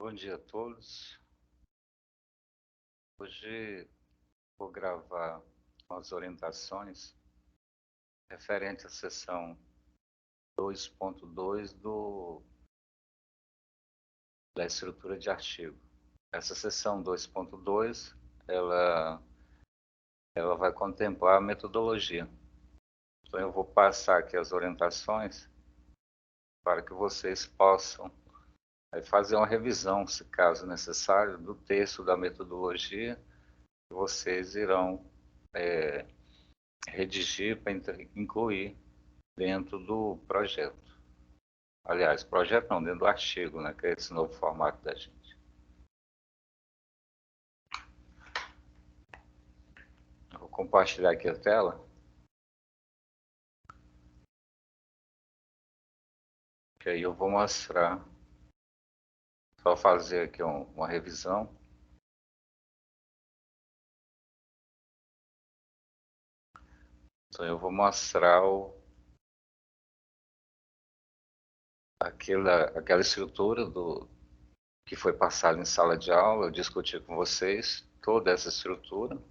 Bom dia a todos. Hoje vou gravar umas orientações referente à seção 2.2 da estrutura de artigo. Essa seção 2.2 ela vai contemplar a metodologia. Então eu vou passar aqui as orientações para que vocês possam fazer uma revisão, se caso necessário, do texto da metodologia que vocês irão redigir para incluir dentro do projeto. Aliás, projeto não, dentro do artigo, né, que é esse novo formato da gente. Eu vou compartilhar aqui a tela. Que aí eu vou mostrar, só fazer aqui uma revisão. Então eu vou mostrar aquela estrutura que foi passada em sala de aula. Eu discuti com vocês toda essa estrutura,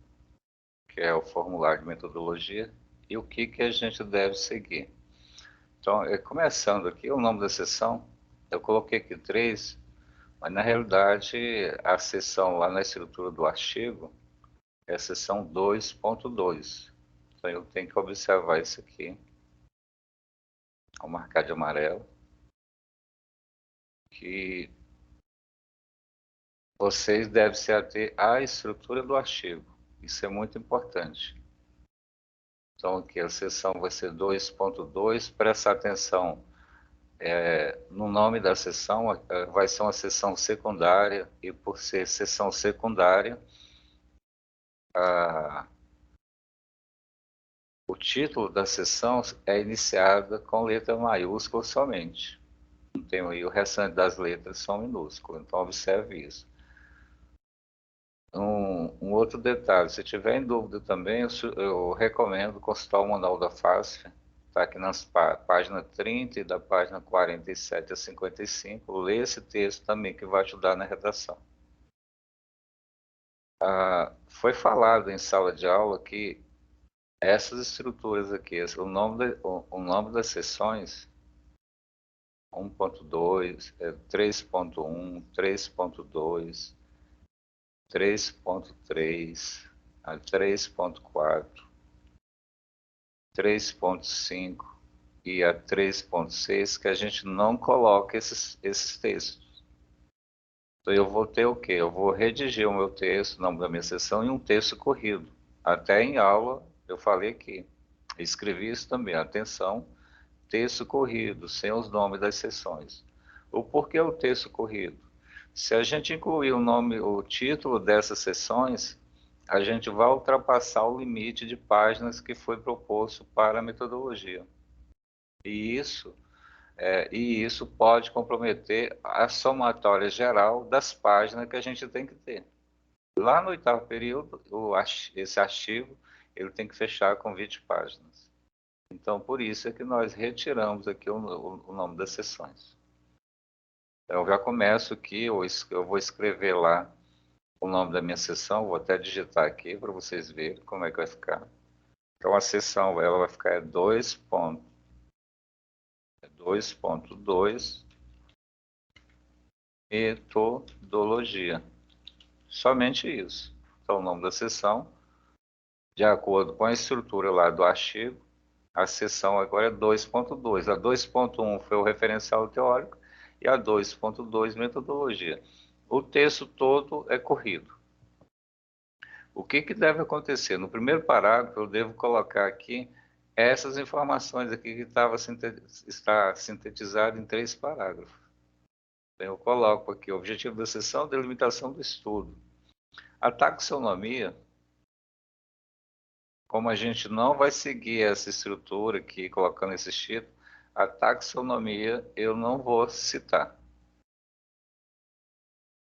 que é o formulário de metodologia, e o que a gente deve seguir. Então, começando aqui, o nome da sessão, eu coloquei aqui 3, mas na realidade a seção lá na estrutura do artigo é a seção 2.2. Então eu tenho que observar isso aqui, vou marcar de amarelo, que vocês devem se ater à estrutura do artigo. Isso é muito importante. Então aqui a seção vai ser 2.2, presta atenção no nome da seção, vai ser uma seção secundária, e por ser seção secundária, o título da seção é iniciado com letra maiúscula somente. Não tem aí, o restante das letras são minúsculas, então observe isso. Um outro detalhe, se tiver em dúvida também, eu recomendo consultar o Manual da FASF, está aqui nas página 30 e da página 47 a 55, lê esse texto também que vai ajudar na redação. Foi falado em sala de aula que essas estruturas aqui, o nome das sessões, 1.2, 3.1, 3.2, 3.3, 3.4, 3.5 e a 3.6, que a gente não coloca esses textos. Então eu vou ter o quê? Eu vou redigir o meu texto, o nome da minha sessão, em um texto corrido. Até em aula eu falei aqui, escrevi isso também, atenção, texto corrido, sem os nomes das sessões. O porquê o texto corrido? Se a gente incluir o título dessas sessões, a gente vai ultrapassar o limite de páginas que foi proposto para a metodologia. E isso pode comprometer a somatória geral das páginas que a gente tem que ter. Lá no 8º período, esse artigo ele tem que fechar com 20 páginas. Então, por isso é que nós retiramos aqui o nome das sessões. Então, eu já começo aqui, eu vou escrever lá o nome da minha sessão, vou até digitar aqui para vocês verem como é que vai ficar. Então, a sessão ela vai ficar 2.2, metodologia. Somente isso. Então, o nome da sessão, de acordo com a estrutura lá do artigo, a seção agora é 2.2. A 2.1 foi o referencial teórico e a 2.2 metodologia. O texto todo é corrido. O que deve acontecer? No primeiro parágrafo eu devo colocar aqui essas informações aqui que está sintetizado em 3 parágrafos. Então, eu coloco aqui o objetivo da sessão, delimitação do estudo. A taxonomia, como a gente não vai seguir essa estrutura aqui, colocando esse título, a taxonomia eu não vou citar.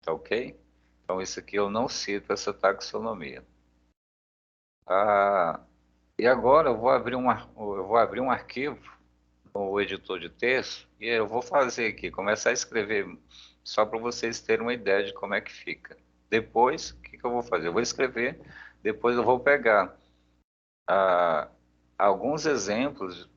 Tá ok? Então, isso aqui eu não cito essa taxonomia. E agora eu vou abrir um arquivo no editor de texto e eu vou fazer aqui, começar a escrever só para vocês terem uma ideia de como é que fica. Depois, o que que eu vou fazer? Eu vou escrever, depois eu vou pegar ah, alguns exemplos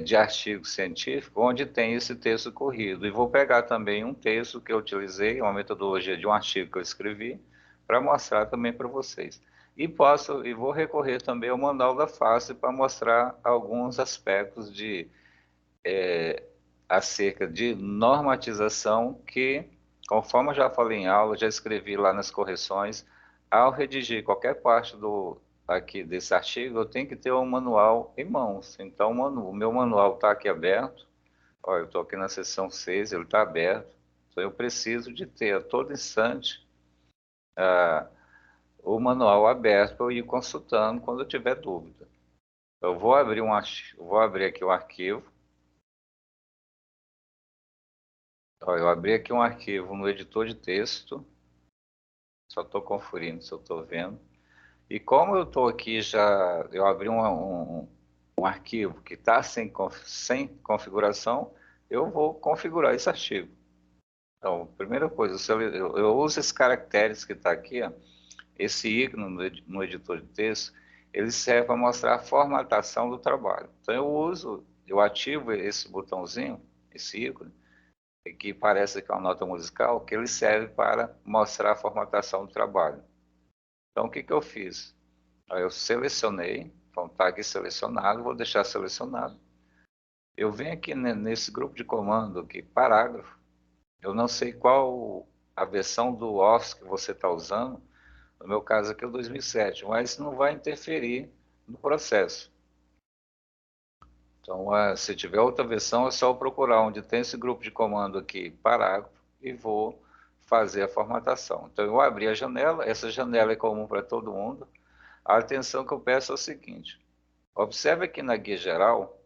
de artigo científico onde tem esse texto corrido. E vou pegar também um texto que eu utilizei, uma metodologia de um artigo que eu escrevi, para mostrar também para vocês. E vou recorrer também ao Manual da Face para mostrar alguns aspectos acerca de normatização que, conforme eu já falei em aula, já escrevi lá nas correções, ao redigir qualquer parte aqui desse artigo, eu tenho que ter um manual em mãos. Então, o meu manual está aqui aberto. Olha, eu estou aqui na seção 6, ele está aberto. Então, eu preciso de ter a todo instante o manual aberto para eu ir consultando quando eu tiver dúvida. Eu vou abrir vou abrir aqui o arquivo. Olha, eu abri aqui um arquivo no editor de texto. Só estou conferindo se eu estou vendo. E como eu estou aqui já, eu abri um arquivo que está sem configuração, eu vou configurar esse artigo. Então, primeira coisa, eu uso esses caracteres que está aqui, ó, esse ícone no editor de texto, ele serve para mostrar a formatação do trabalho. Então, eu ativo esse botãozinho, esse ícone, que parece que é uma nota musical, que ele serve para mostrar a formatação do trabalho. Então, o que que eu fiz? Aí eu selecionei, então está aqui selecionado, vou deixar selecionado. Eu venho aqui nesse grupo de comando aqui, parágrafo. Eu não sei qual a versão do Office que você está usando. No meu caso aqui é o 2007, mas não vai interferir no processo. Então, se tiver outra versão, é só eu procurar onde tem esse grupo de comando aqui, parágrafo, e vou fazer a formatação. Então, eu abri a janela, essa janela é comum para todo mundo. A atenção que eu peço é o seguinte: observe aqui na guia geral,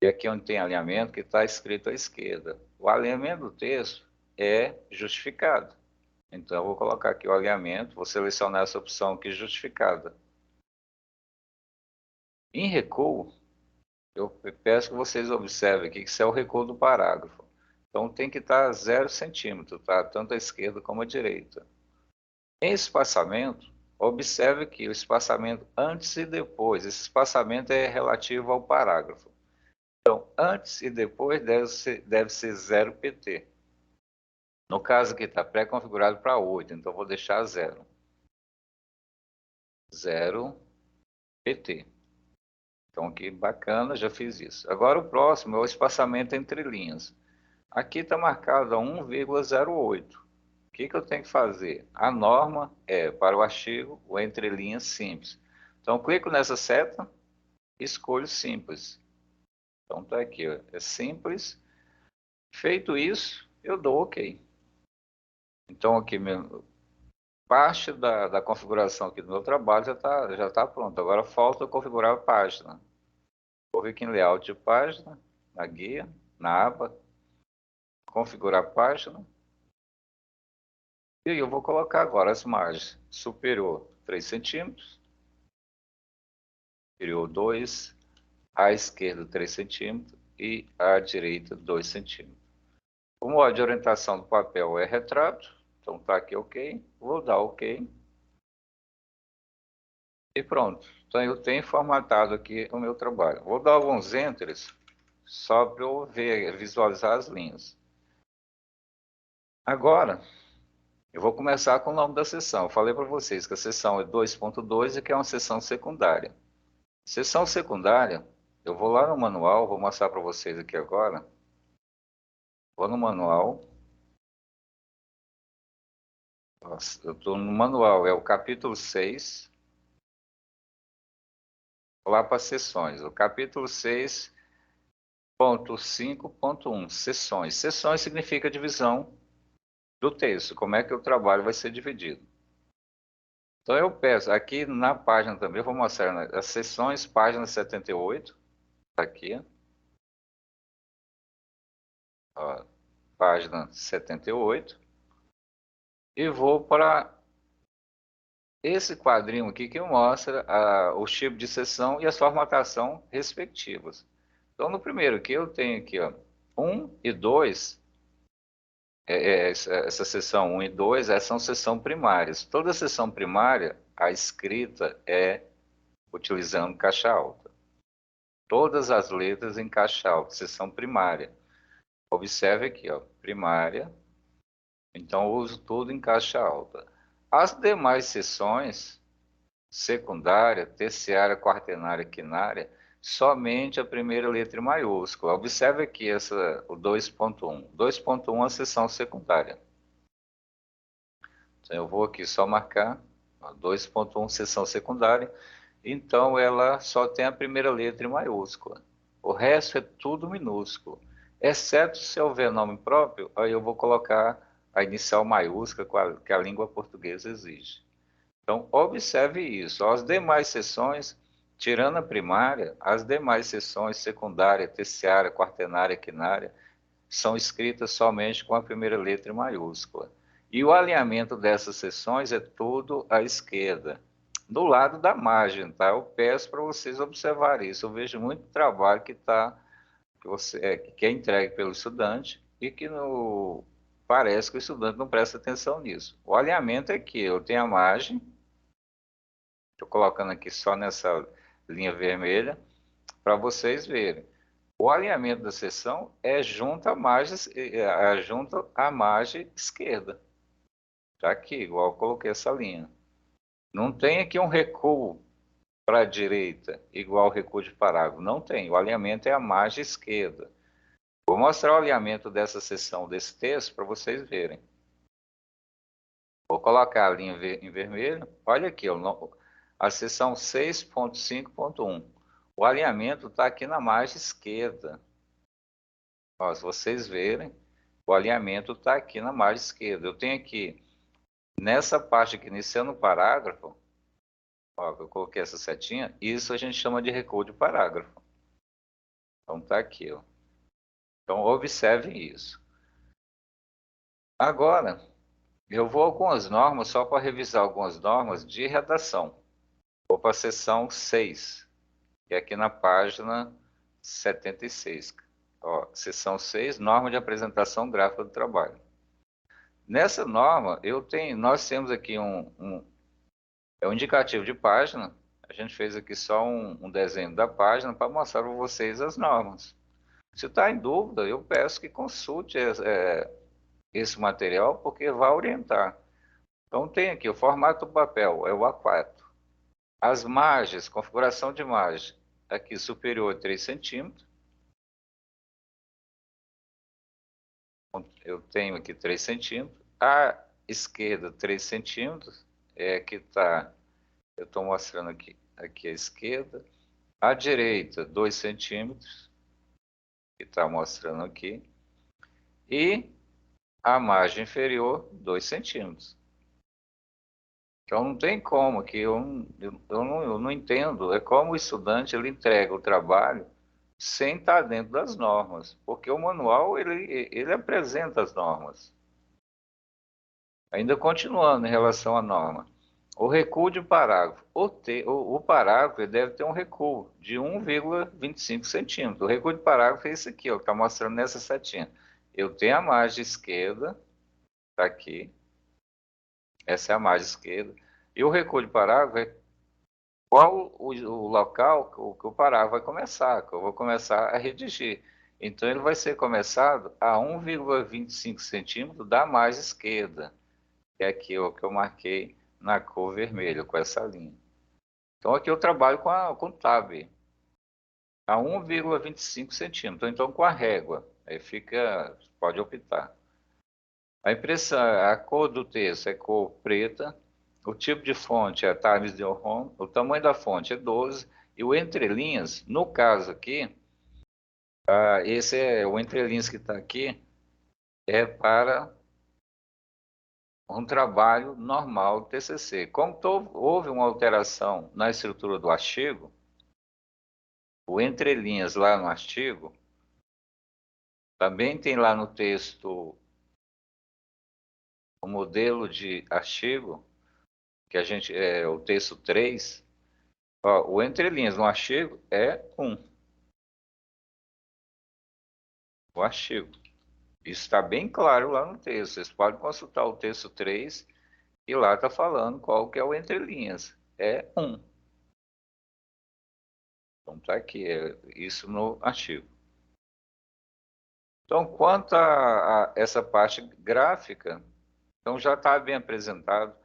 e aqui onde tem alinhamento, que está escrito à esquerda. O alinhamento do texto é justificado. Então, eu vou colocar aqui o alinhamento, vou selecionar essa opção aqui, justificada. Em recuo, eu peço que vocês observem aqui que isso é o recuo do parágrafo. Então, tem que estar 0 centímetro, tá? Tanto à esquerda como à direita. Em espaçamento, observe que o espaçamento antes e depois, esse espaçamento é relativo ao parágrafo. Então, antes e depois deve ser 0 pt. No caso aqui está pré-configurado para 8, então vou deixar 0. 0 pt. Então aqui bacana, já fiz isso. Agora o próximo é o espaçamento entre linhas. Aqui está marcado a 1,08. O que que eu tenho que fazer? A norma é para o artigo o entre linhas simples. Então clico nessa seta, escolho simples. Então está aqui, ó, é simples. Feito isso, eu dou OK. Então aqui parte da configuração aqui do meu trabalho já tá pronta. Agora falta eu configurar a página. Vou vir aqui em layout de página, na guia, na aba, configurar a página. E aí eu vou colocar agora as margens. Superior 3 centímetros, inferior 2, à esquerda 3 centímetros e à direita 2 centímetros. O modo de orientação do papel é retrato, então está aqui OK. Vou dar OK. E pronto. Então eu tenho formatado aqui o meu trabalho. Vou dar alguns enters só para eu visualizar as linhas. Agora, eu vou começar com o nome da seção. Eu falei para vocês que a seção é 2.2 e que é uma seção secundária. Seção secundária, eu vou lá no manual, vou mostrar para vocês aqui agora. Vou no manual. Nossa, eu estou no manual, é o capítulo 6. Vou lá para sessões. O capítulo 6.5.1, sessões. Sessões significa divisão do texto, como é que o trabalho vai ser dividido. Então eu peço, aqui na página também, eu vou mostrar, né, as sessões, página 78, tá aqui, ó, página 78, e vou para esse quadrinho aqui que mostra o tipo de sessão e as formatação respectivas. Então no primeiro aqui eu tenho aqui, ó, 1 e 2 essa seção 1 e 2, são seção primárias. Toda seção primária, a escrita é utilizando caixa alta. Todas as letras em caixa alta, seção primária. Observe aqui, ó, primária. Então, eu uso tudo em caixa alta. As demais seções, secundária, terciária, quaternária, quinária, somente a primeira letra em maiúscula. Observe aqui o 2.1. 2.1 é a seção secundária. Então, eu vou aqui só marcar 2.1, seção secundária. Então, ela só tem a primeira letra em maiúscula. O resto é tudo minúsculo. Exceto se houver nome próprio, aí eu vou colocar a inicial maiúscula que a língua portuguesa exige. Então, observe isso. As demais seções, tirando a primária, as demais seções, secundária, terciária, quaternária, quinária, são escritas somente com a primeira letra em maiúscula. E o alinhamento dessas seções é tudo à esquerda, do lado da margem, tá? Eu peço para vocês observarem isso. Eu vejo muito trabalho que é entregue pelo estudante e que parece que o estudante não presta atenção nisso. O alinhamento é que eu tenho a margem, estou colocando aqui só nessa linha vermelha, para vocês verem. O alinhamento da seção é junto à margem esquerda. Está aqui, igual eu coloquei essa linha. Não tem aqui um recuo para a direita, igual o recuo de parágrafo. Não tem. O alinhamento é a margem esquerda. Vou mostrar o alinhamento dessa seção, desse texto, para vocês verem. Vou colocar a linha em vermelho. Olha aqui, a seção 6.5.1. O alinhamento está aqui na margem esquerda. Ó, se vocês verem, o alinhamento está aqui na margem esquerda. Eu tenho aqui, nessa parte aqui, iniciando o parágrafo, ó, eu coloquei essa setinha, isso a gente chama de recuo de parágrafo. Então está aqui, ó. Então observe isso. Agora, eu vou a algumas normas, só para revisar algumas normas de redação. Vou para a seção 6, que é aqui na página 76. Ó, seção 6, norma de apresentação gráfica do trabalho. Nessa norma, nós temos aqui um indicativo de página. A gente fez aqui só um desenho da página para mostrar para vocês as normas. Se está em dúvida, eu peço que consulte esse material, porque vai orientar. Então tem aqui o formato do papel, é o A4. As margens, configuração de margem, aqui superior a 3 centímetros. Eu tenho aqui 3 centímetros. À esquerda, 3 centímetros. Que está, eu estou mostrando aqui à esquerda. À direita, 2 centímetros, que está mostrando aqui. E a margem inferior, 2 centímetros. Então não tem como, que eu não entendo, é como o estudante ele entrega o trabalho sem estar dentro das normas, porque o manual ele apresenta as normas. Ainda continuando em relação à norma, o recuo de parágrafo, o parágrafo ele deve ter um recuo de 1,25 centímetros. O recuo de parágrafo é esse aqui, ó, que está mostrando nessa setinha. Eu tenho a margem esquerda, está aqui, essa é a margem esquerda, e o recuo de parágrafo é qual o local que o parágrafo vai começar, que eu vou começar a redigir. Então, ele vai ser começado a 1,25 centímetros da margem esquerda, que é aqui o que eu marquei na cor vermelha, com essa linha. Então, aqui eu trabalho com tab, a 1,25 centímetros, então com a régua, aí pode optar. A impressão, a cor do texto é cor preta, o tipo de fonte é Times New Roman, o tamanho da fonte é 12, e o entrelinhas, no caso aqui, esse é o entrelinhas que está aqui, é para um trabalho normal do TCC. Como houve uma alteração na estrutura do artigo, o entrelinhas lá no artigo, também tem lá no texto o modelo de artigo, que é o texto 3, ó, o entrelinhas no artigo é 1. O artigo. Isso está bem claro lá no texto. Vocês podem consultar o texto 3 e lá está falando qual que é o entre linhas. É 1. Então está aqui, isso no artigo. Então, quanto a essa parte gráfica, então já está bem apresentado.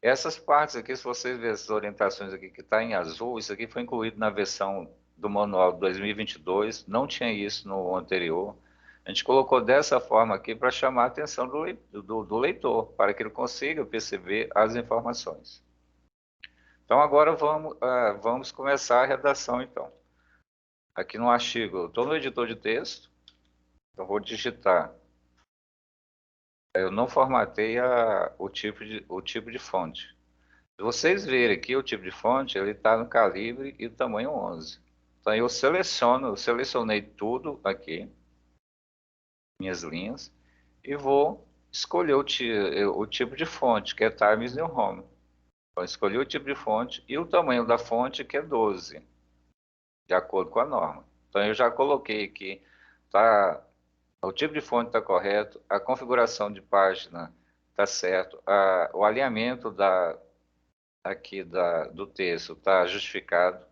Essas partes aqui, se vocês verem as orientações aqui que está em azul, isso aqui foi incluído na versão do manual de 2022, não tinha isso no anterior. A gente colocou dessa forma aqui para chamar a atenção do leitor, para que ele consiga perceber as informações. Então agora vamos começar a redação então. Aqui no artigo, eu estou no editor de texto, eu vou digitar. Eu não formatei o tipo de fonte. Se vocês verem aqui o tipo de fonte, ele está no calibre e tamanho 11. Então eu selecionei tudo aqui, minhas linhas, e vou escolher o tipo de fonte, que é Times New Roman. Então escolhi o tipo de fonte e o tamanho da fonte, que é 12, de acordo com a norma. Então eu já coloquei aqui, tá, o tipo de fonte está correto, a configuração de página está certo, o alinhamento do texto está justificado.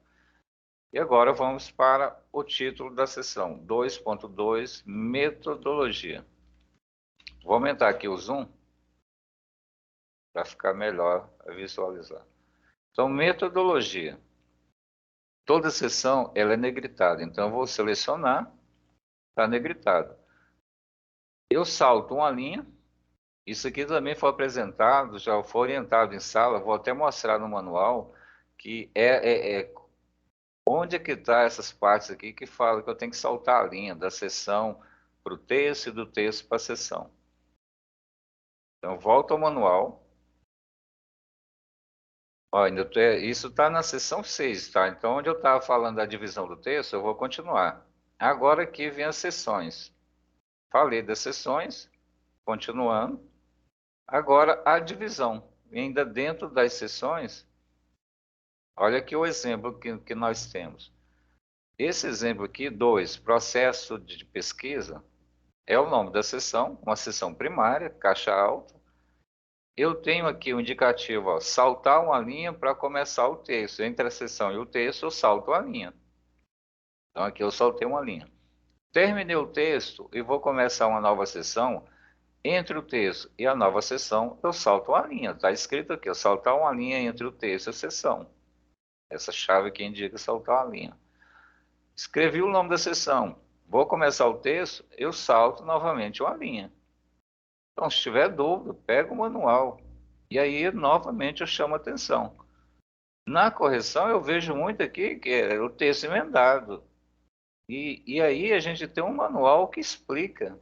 E agora vamos para o título da seção 2.2, metodologia. Vou aumentar aqui o zoom para ficar melhor a visualizar. Então, metodologia. Toda seção ela é negritada, então eu vou selecionar, está negritado. Eu salto uma linha. Isso aqui também foi apresentado, já foi orientado em sala, vou até mostrar no manual, que onde é que está essas partes aqui que fala que eu tenho que saltar a linha da seção para o texto e do texto para a seção. Então, volto ao manual. Ó, isso está na seção 6, tá? Então, onde eu estava falando da divisão do texto, eu vou continuar. Agora aqui vem as seções. Falei das seções, continuando. Agora, a divisão. Ainda dentro das seções, olha aqui o exemplo que nós temos. Esse exemplo aqui, 2, processo de pesquisa, é o nome da seção, uma seção primária, caixa alta. Eu tenho aqui o indicativo, ó, saltar uma linha para começar o texto. Entre a seção e o texto, eu salto a linha. Então aqui eu saltei uma linha. Terminei o texto e vou começar uma nova seção. Entre o texto e a nova seção, eu salto uma linha. Está escrito aqui, eu saltar uma linha entre o texto e a seção. Essa chave aqui indica saltar uma linha. Escrevi o nome da seção. Vou começar o texto, eu salto novamente uma linha. Então, se tiver dúvida, pega o manual. E aí, novamente, eu chamo a atenção. Na correção, eu vejo muito aqui que é o texto emendado. E aí, a gente tem um manual que explica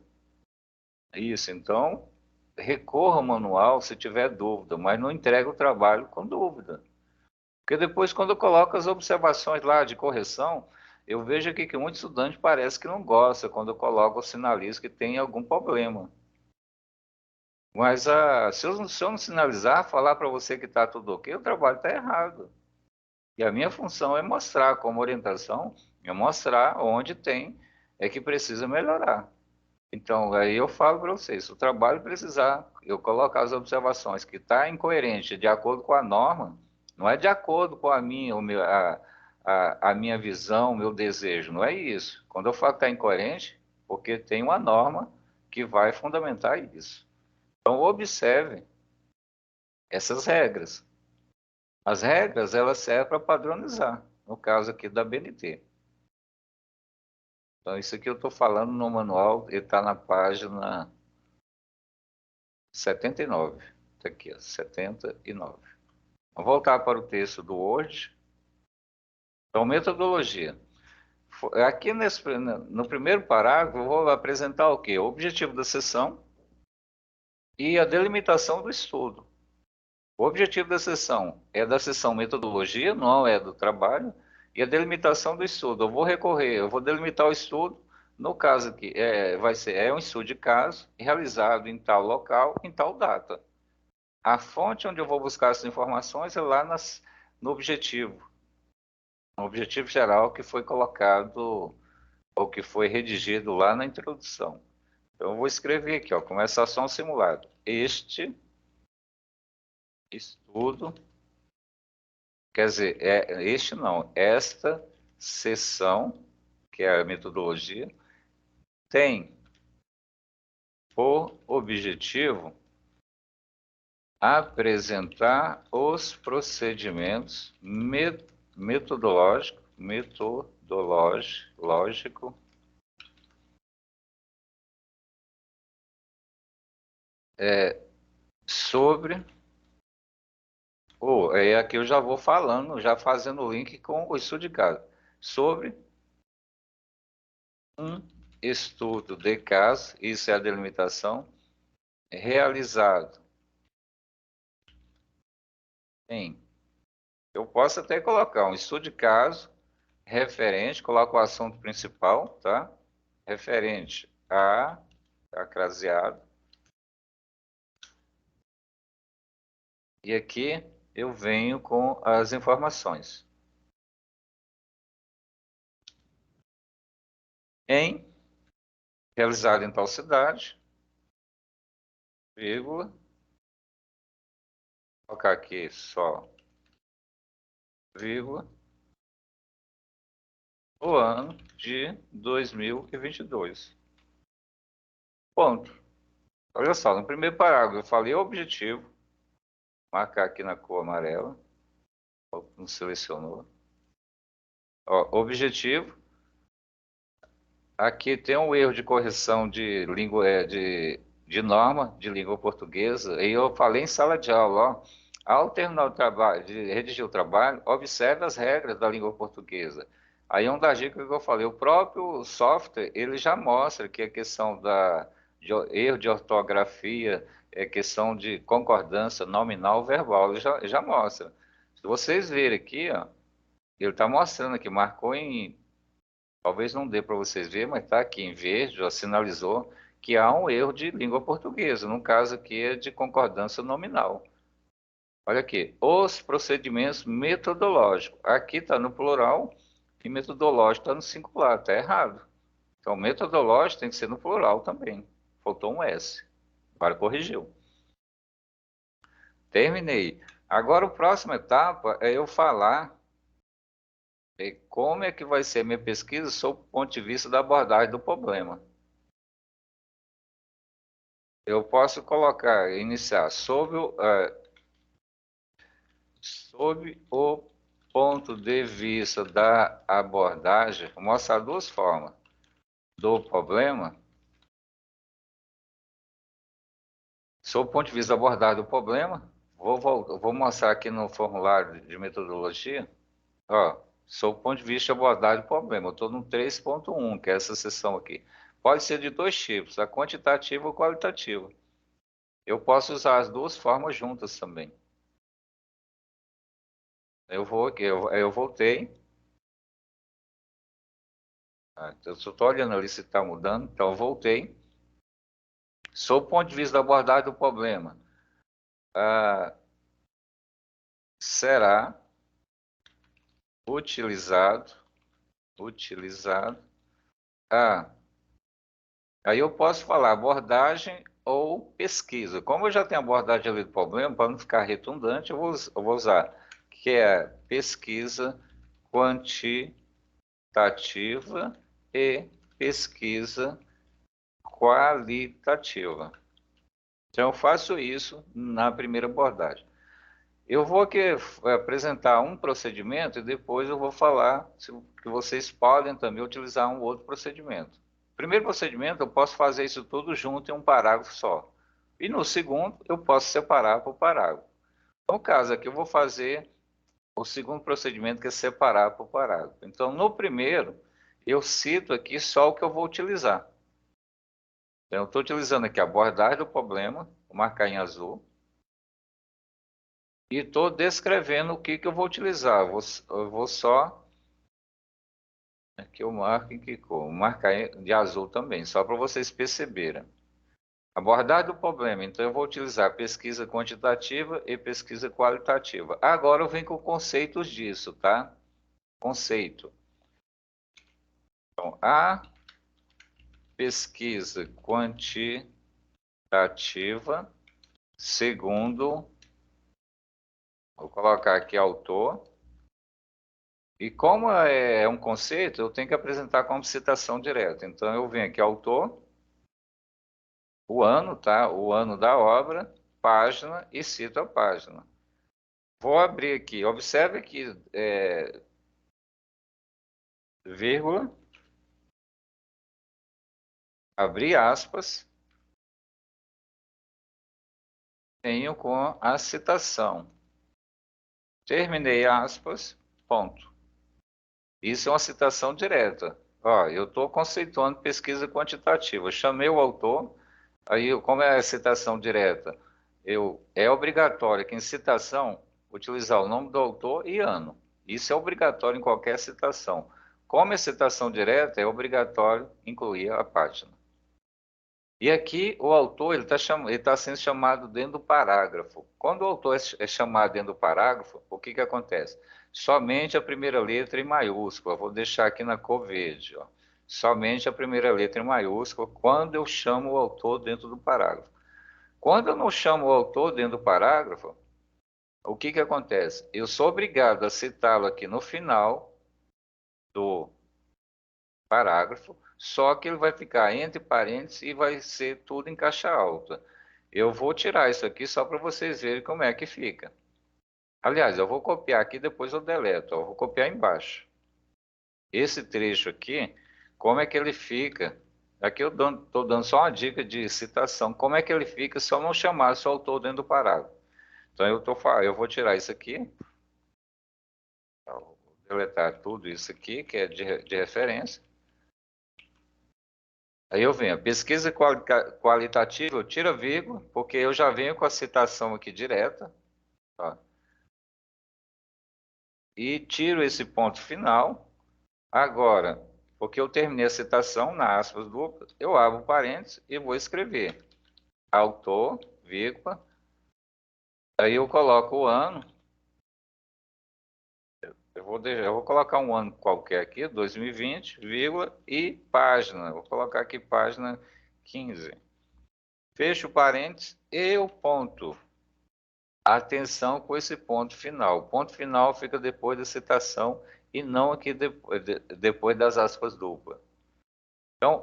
isso. Então, recorra ao manual se tiver dúvida, mas não entrega o trabalho com dúvida. Porque depois, quando eu coloco as observações lá de correção, eu vejo aqui que muito estudante parece que não gosta quando eu coloco o sinalizo que tem algum problema. Mas se eu não sinalizar, falar para você que está tudo ok, o trabalho está errado. E a minha função é mostrar, como orientação, é mostrar onde tem, é que precisa melhorar. Então, aí eu falo para vocês, se o trabalho precisar, eu colocar as observações que está incoerente, de acordo com a norma, não é de acordo com a minha visão, o meu desejo, não é isso. Quando eu falo que está incoerente, porque tem uma norma que vai fundamentar isso. Então, observe essas regras. As regras, elas servem para padronizar, no caso aqui da BNT. Então, isso aqui eu estou falando no manual, ele está na página 79. Está aqui, ó, 79. Vou voltar para o texto do Word. Então, metodologia. Aqui no primeiro parágrafo, eu vou apresentar o quê? O objetivo da sessão e a delimitação do estudo. O objetivo da sessão é da sessão metodologia, não é do trabalho, e a delimitação do estudo. Eu vou delimitar o estudo, no caso aqui, é um estudo de caso realizado em tal local, em tal data. A fonte onde eu vou buscar essas informações é lá no objetivo. No objetivo geral que foi colocado, ou que foi redigido lá na introdução. Então, eu vou escrever aqui, ó, conversação simulada. Este estudo, quer dizer, este não, esta sessão, que é a metodologia, tem por objetivo apresentar os procedimentos metodológico sobre aqui eu já vou falando, já fazendo o link com o estudo de caso, sobre um estudo de caso, isso é a delimitação, realizado em, eu posso até colocar um estudo de caso referente, coloco o assunto principal, tá? Referente a craseado. E aqui eu venho com as informações. Em, realizado em tal cidade, vírgula, vou colocar aqui só, vírgula, o ano de 2022. Ponto. Olha só, no primeiro parágrafo eu falei o objetivo, marcar aqui na cor amarela, não selecionou. Ó, objetivo, aqui tem um erro de correção de língua, de norma de língua portuguesa, e eu falei em sala de aula, ó, ao terminar o trabalho, de redigir o trabalho, observe as regras da língua portuguesa. Aí é uma das dicas que eu falei, o próprio software, ele já mostra que a questão de erro de ortografia, questão de concordância nominal verbal, ele já mostra. Se vocês verem aqui, ó, ele está mostrando aqui, marcou em. Talvez não dê para vocês verem, mas está aqui em verde, já sinalizou que há um erro de língua portuguesa. No caso aqui é de concordância nominal. Olha aqui, os procedimentos metodológicos. Aqui está no plural e metodológico está no singular, está errado. Então, metodológico tem que ser no plural também. Faltou um S. Agora corrigiu. Terminei. Agora, a próxima etapa é eu falar como é que vai ser minha pesquisa sob o ponto de vista da abordagem do problema. Eu posso colocar, iniciar, sob o ponto de vista da abordagem, vou mostrar duas formas do problema. Sob o ponto de vista da abordagem do problema, vou mostrar aqui no formulário de metodologia, ó, sob o ponto de vista da abordagem do problema. Eu estou no 3.1, que é essa seção aqui. Pode ser de dois tipos, a quantitativa ou qualitativa. Eu posso usar as duas formas juntas também. Eu vou aqui, eu voltei. Eu só estou olhando ali se está mudando, então eu voltei. Sob o ponto de vista da abordagem do problema, ah, será utilizado, ah, aí eu posso falar abordagem ou pesquisa. Como eu já tenho abordagem ali do problema, para não ficar redundante, eu vou usar que é pesquisa quantitativa e pesquisa qualitativa. Então, eu faço isso na primeira abordagem. Eu vou aqui apresentar um procedimento e depois eu vou falar que vocês podem também utilizar um outro procedimento. Primeiro procedimento, eu posso fazer isso tudo junto em um parágrafo só. E no segundo, eu posso separar por parágrafo. No caso aqui, eu vou fazer o segundo procedimento, que é separar por parágrafo. Então, no primeiro, eu cito aqui só o que eu vou utilizar. Então, eu estou utilizando aqui a abordagem do problema, vou marcar em azul, e estou descrevendo o que eu vou utilizar. Eu vou só, aqui eu marco em que cor? Vou marcar de azul também, só para vocês perceberem. Abordagem do problema, então eu vou utilizar pesquisa quantitativa e pesquisa qualitativa. Agora eu venho com conceitos disso, tá? Conceito. Então, a pesquisa quantitativa, segundo, vou colocar aqui autor, e como é um conceito, eu tenho que apresentar como citação direta. Então eu venho aqui, autor, o ano, tá? O ano da obra, página e cito a página. Vou abrir aqui, observe que vírgula, abrir aspas, tenho com a citação. Terminei aspas, ponto. Isso é uma citação direta. Ó, eu estou conceituando pesquisa quantitativa. Eu chamei o autor, aí como é a citação direta, é obrigatório que em citação utilizar o nome do autor e ano. Isso é obrigatório em qualquer citação. Como é citação direta, é obrigatório incluir a página. E aqui o autor ele tá sendo chamado dentro do parágrafo. Quando o autor é chamado dentro do parágrafo, o que que acontece? Somente a primeira letra em maiúscula. Vou deixar aqui na cor verde. Ó. Somente a primeira letra em maiúscula quando eu chamo o autor dentro do parágrafo. Quando eu não chamo o autor dentro do parágrafo, o que que acontece? Eu sou obrigado a citá-lo aqui no final do parágrafo, só que ele vai ficar entre parênteses e vai ser tudo em caixa alta. Eu vou tirar isso aqui só para vocês verem como é que fica. Aliás, eu vou copiar aqui, depois eu deleto. Ó, eu vou copiar embaixo. Esse trecho aqui, como é que ele fica? Aqui eu estou dando só uma dica de citação. Como é que ele fica se eu não chamar o autor dentro do parágrafo? Então eu vou tirar isso aqui, vou deletar tudo isso aqui, que é de referência. Aí eu venho, pesquisa qualitativa, eu tiro a vírgula, porque eu já venho com a citação aqui direta, tá? E tiro esse ponto final. Agora, porque eu terminei a citação na aspas duplas, eu abro parênteses e vou escrever autor, vírgula, aí eu coloco o ano, eu vou colocar um ano qualquer aqui, 2020, vírgula, e página, vou colocar aqui página 15. Fecho parênteses e o ponto. Atenção com esse ponto final. O ponto final fica depois da citação e não aqui depois das aspas duplas. Então,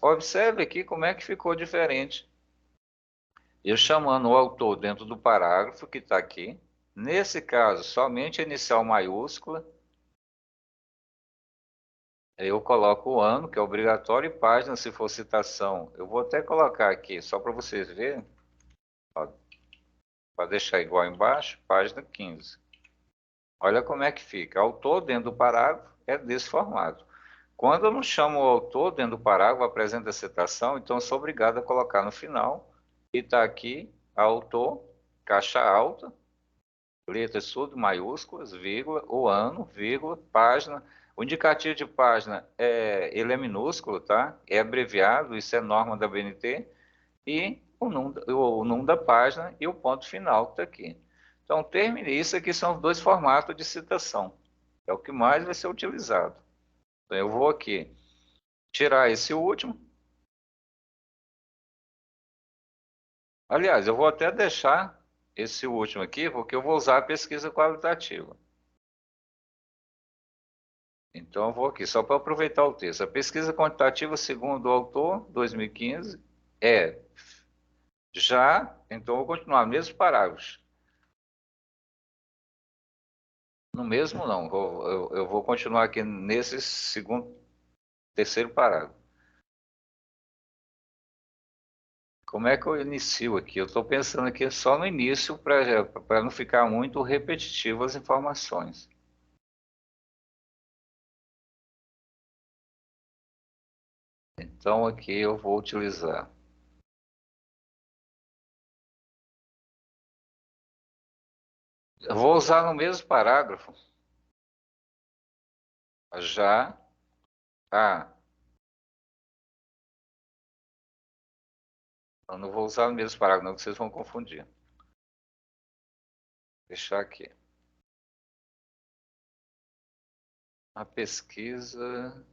observe aqui como é que ficou diferente. Eu chamando o autor dentro do parágrafo que está aqui. Nesse caso, somente a inicial maiúscula. Eu coloco o ano, que é obrigatório, e página, se for citação. Eu vou até colocar aqui, só para vocês verem. Para deixar igual embaixo, página 15. Olha como é que fica. Autor dentro do parágrafo é desse formato. Quando eu não chamo o autor dentro do parágrafo, apresenta a citação, então eu sou obrigado a colocar no final. E está aqui, autor, caixa alta, letras tudo maiúsculas, vírgula, o ano, vírgula, página. O indicativo de página, ele é minúsculo, tá? É abreviado, isso é norma da BNT. E o número da página e o ponto final que está aqui. Então, termine. Isso aqui são os dois formatos de citação. É o que mais vai ser utilizado. Então, eu vou aqui tirar esse último. Aliás, eu vou até deixar esse último aqui, porque eu vou usar a pesquisa qualitativa. Então, eu vou aqui, só para aproveitar o texto. A pesquisa quantitativa, segundo o autor, 2015, é já. Então, eu vou continuar, mesmo parágrafos. No mesmo não, eu vou continuar aqui nesse terceiro parágrafo. Como é que eu inicio aqui? Eu estou pensando aqui só no início para não ficar muito repetitivo as informações. Então aqui eu vou utilizar. Eu vou usar no mesmo parágrafo já a. Eu não vou usar no mesmo parágrafo, não, que vocês vão confundir. Deixar aqui. A pesquisa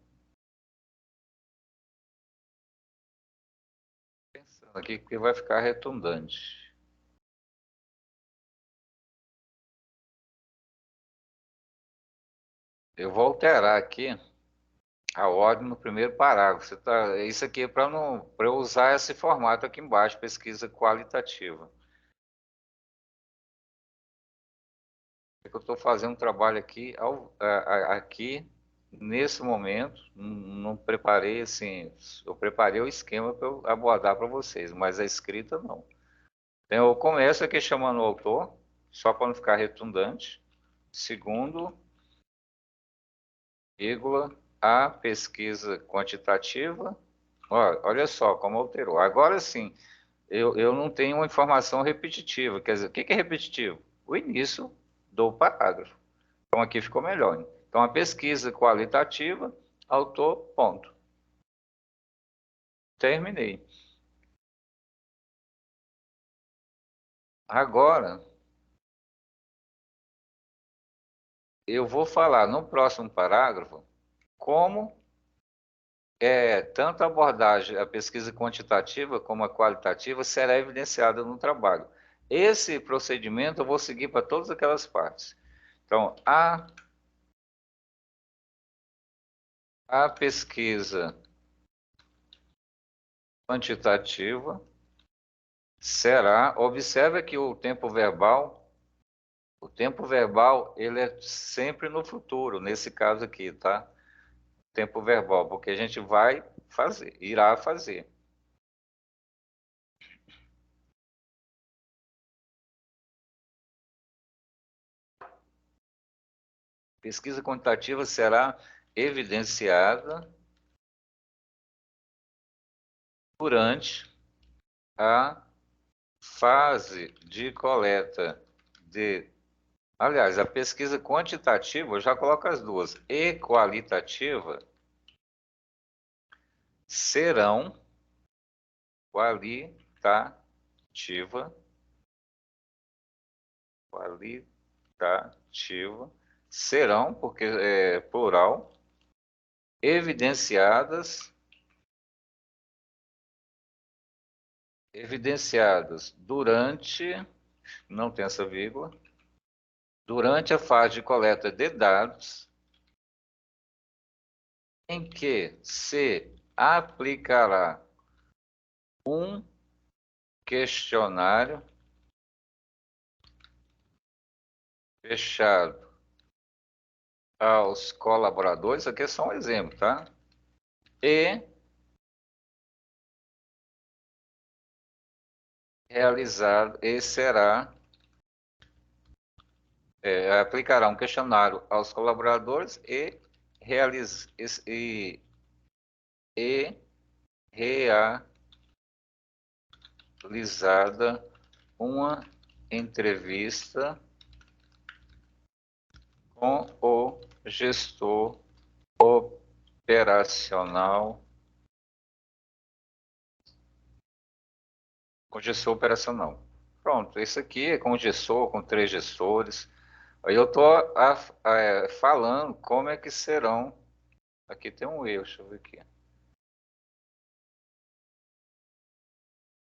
aqui porque vai ficar redundante. Eu vou alterar aqui a ordem no primeiro parágrafo. Isso aqui é para eu usar esse formato aqui embaixo, pesquisa qualitativa. Eu estou fazendo um trabalho aqui, aqui nesse momento, não preparei assim, eu preparei o esquema para eu abordar para vocês, mas a escrita não. Então, eu começo aqui chamando o autor, só para não ficar redundante. Segundo, vírgula, a pesquisa quantitativa. Olha só como alterou. Agora sim, eu não tenho uma informação repetitiva. Quer dizer, o que é repetitivo? O início do parágrafo. Então aqui ficou melhor, hein? Então a pesquisa qualitativa, autor, ponto. Terminei. Agora, eu vou falar no próximo parágrafo como tanto a abordagem, a pesquisa quantitativa como a qualitativa será evidenciada no trabalho. Esse procedimento eu vou seguir para todas aquelas partes. Então, a pesquisa quantitativa será, observe que o tempo verbal ele é sempre no futuro, nesse caso aqui, tá? Tempo verbal, porque a gente vai fazer, irá fazer. Pesquisa quantitativa será evidenciada durante a fase de coleta de. Aliás, a pesquisa quantitativa, eu já coloco as duas, e qualitativa, serão qualitativa, qualitativa, serão, porque é plural, evidenciadas, durante, não tem essa vírgula, durante a fase de coleta de dados, em que se aplicará um questionário fechado aos colaboradores, aqui é só um exemplo, tá? E realizado, e será, aplicará um questionário aos colaboradores e, realiz, e realizada uma entrevista com o gestor operacional, com gestor operacional. Pronto, isso aqui é com gestor, com 3 gestores. Aí eu estou falando como é que serão. Aqui tem um erro, deixa eu ver aqui.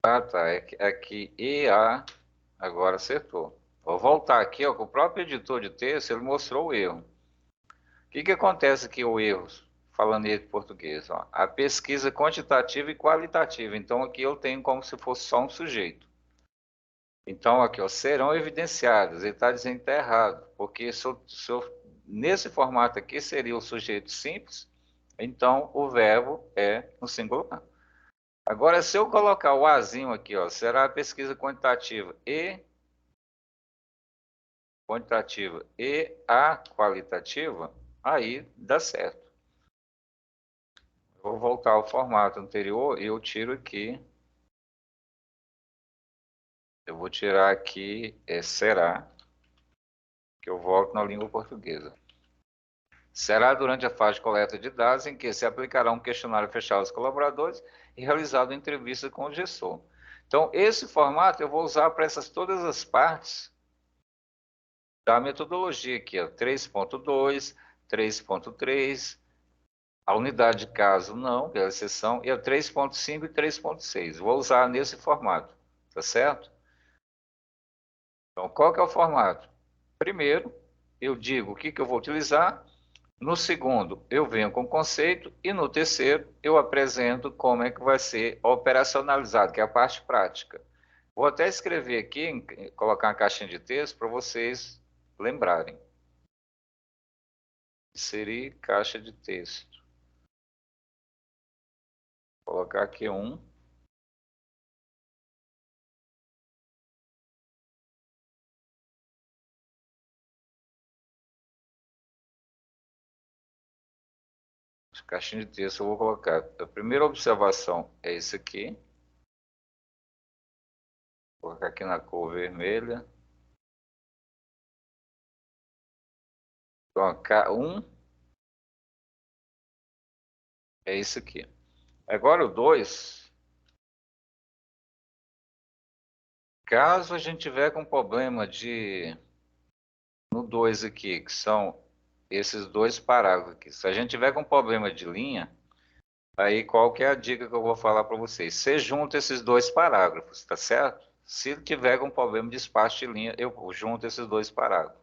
Ah, tá. É que EA agora acertou. Vou voltar aqui, ó, com o próprio editor de texto, ele mostrou o erro. O que acontece aqui, o erro, falando em português? Ó, a pesquisa quantitativa e qualitativa. Então, aqui eu tenho como se fosse só um sujeito. Então, aqui, ó, serão evidenciados. Ele está dizendo que está errado, porque nesse formato aqui seria o sujeito simples, então o verbo é no singular. Agora, se eu colocar o azinho aqui, ó, será a pesquisa quantitativa e a qualitativa, aí dá certo. Eu vou voltar ao formato anterior e eu tiro aqui. Eu vou tirar aqui será, que eu volto na língua portuguesa. Será durante a fase de coleta de dados em que se aplicará um questionário fechado aos colaboradores e realizado entrevista com o gestor. Então, esse formato eu vou usar para todas as partes da metodologia aqui, ó, 3.2, 3.3, A unidade de caso não, que é a exceção, e a 3.5 e 3.6. Vou usar nesse formato, tá certo? Então, qual que é o formato? Primeiro, eu digo o que eu vou utilizar. No segundo, eu venho com o conceito. E no terceiro, eu apresento como é que vai ser operacionalizado, que é a parte prática. Vou até escrever aqui, colocar uma caixinha de texto para vocês lembrarem. Inserir caixa de texto. Vou colocar aqui um. Caixinha de texto eu vou colocar. A primeira observação é esse aqui. Vou colocar aqui na cor vermelha. Então, um é esse aqui. Agora o 2, caso a gente tiver com problema no 2 aqui, que são esses dois parágrafos aqui. Se a gente tiver com problema de linha, aí qual que é a dica que eu vou falar para vocês? Você junta esses dois parágrafos, tá certo? Se tiver com problema de espaço de linha, eu junto esses dois parágrafos.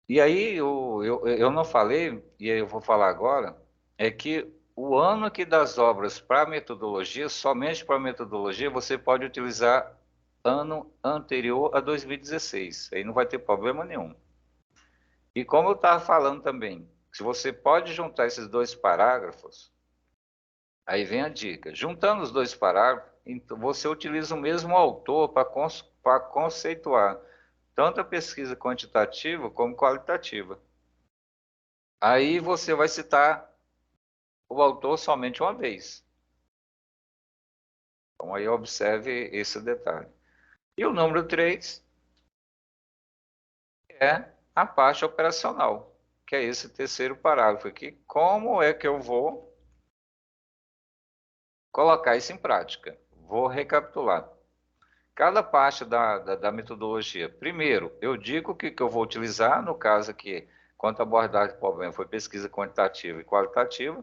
E aí eu não falei, e aí eu vou falar agora, é que o ano aqui das obras para metodologia, somente para metodologia, você pode utilizar ano anterior a 2016. Aí não vai ter problema nenhum. E como eu estava falando também, se você pode juntar esses dois parágrafos, aí vem a dica. Juntando os dois parágrafos, então você utiliza o mesmo autor para conceituar tanto a pesquisa quantitativa como qualitativa. Aí você vai citar o autor somente uma vez. Então aí observe esse detalhe. E o número 3 é a parte operacional, que é esse terceiro parágrafo aqui. Como é que eu vou colocar isso em prática? Vou recapitular. Cada parte da metodologia. Primeiro, eu digo o que eu vou utilizar, no caso aqui, quanto à abordagem do problema, foi pesquisa quantitativa e qualitativa.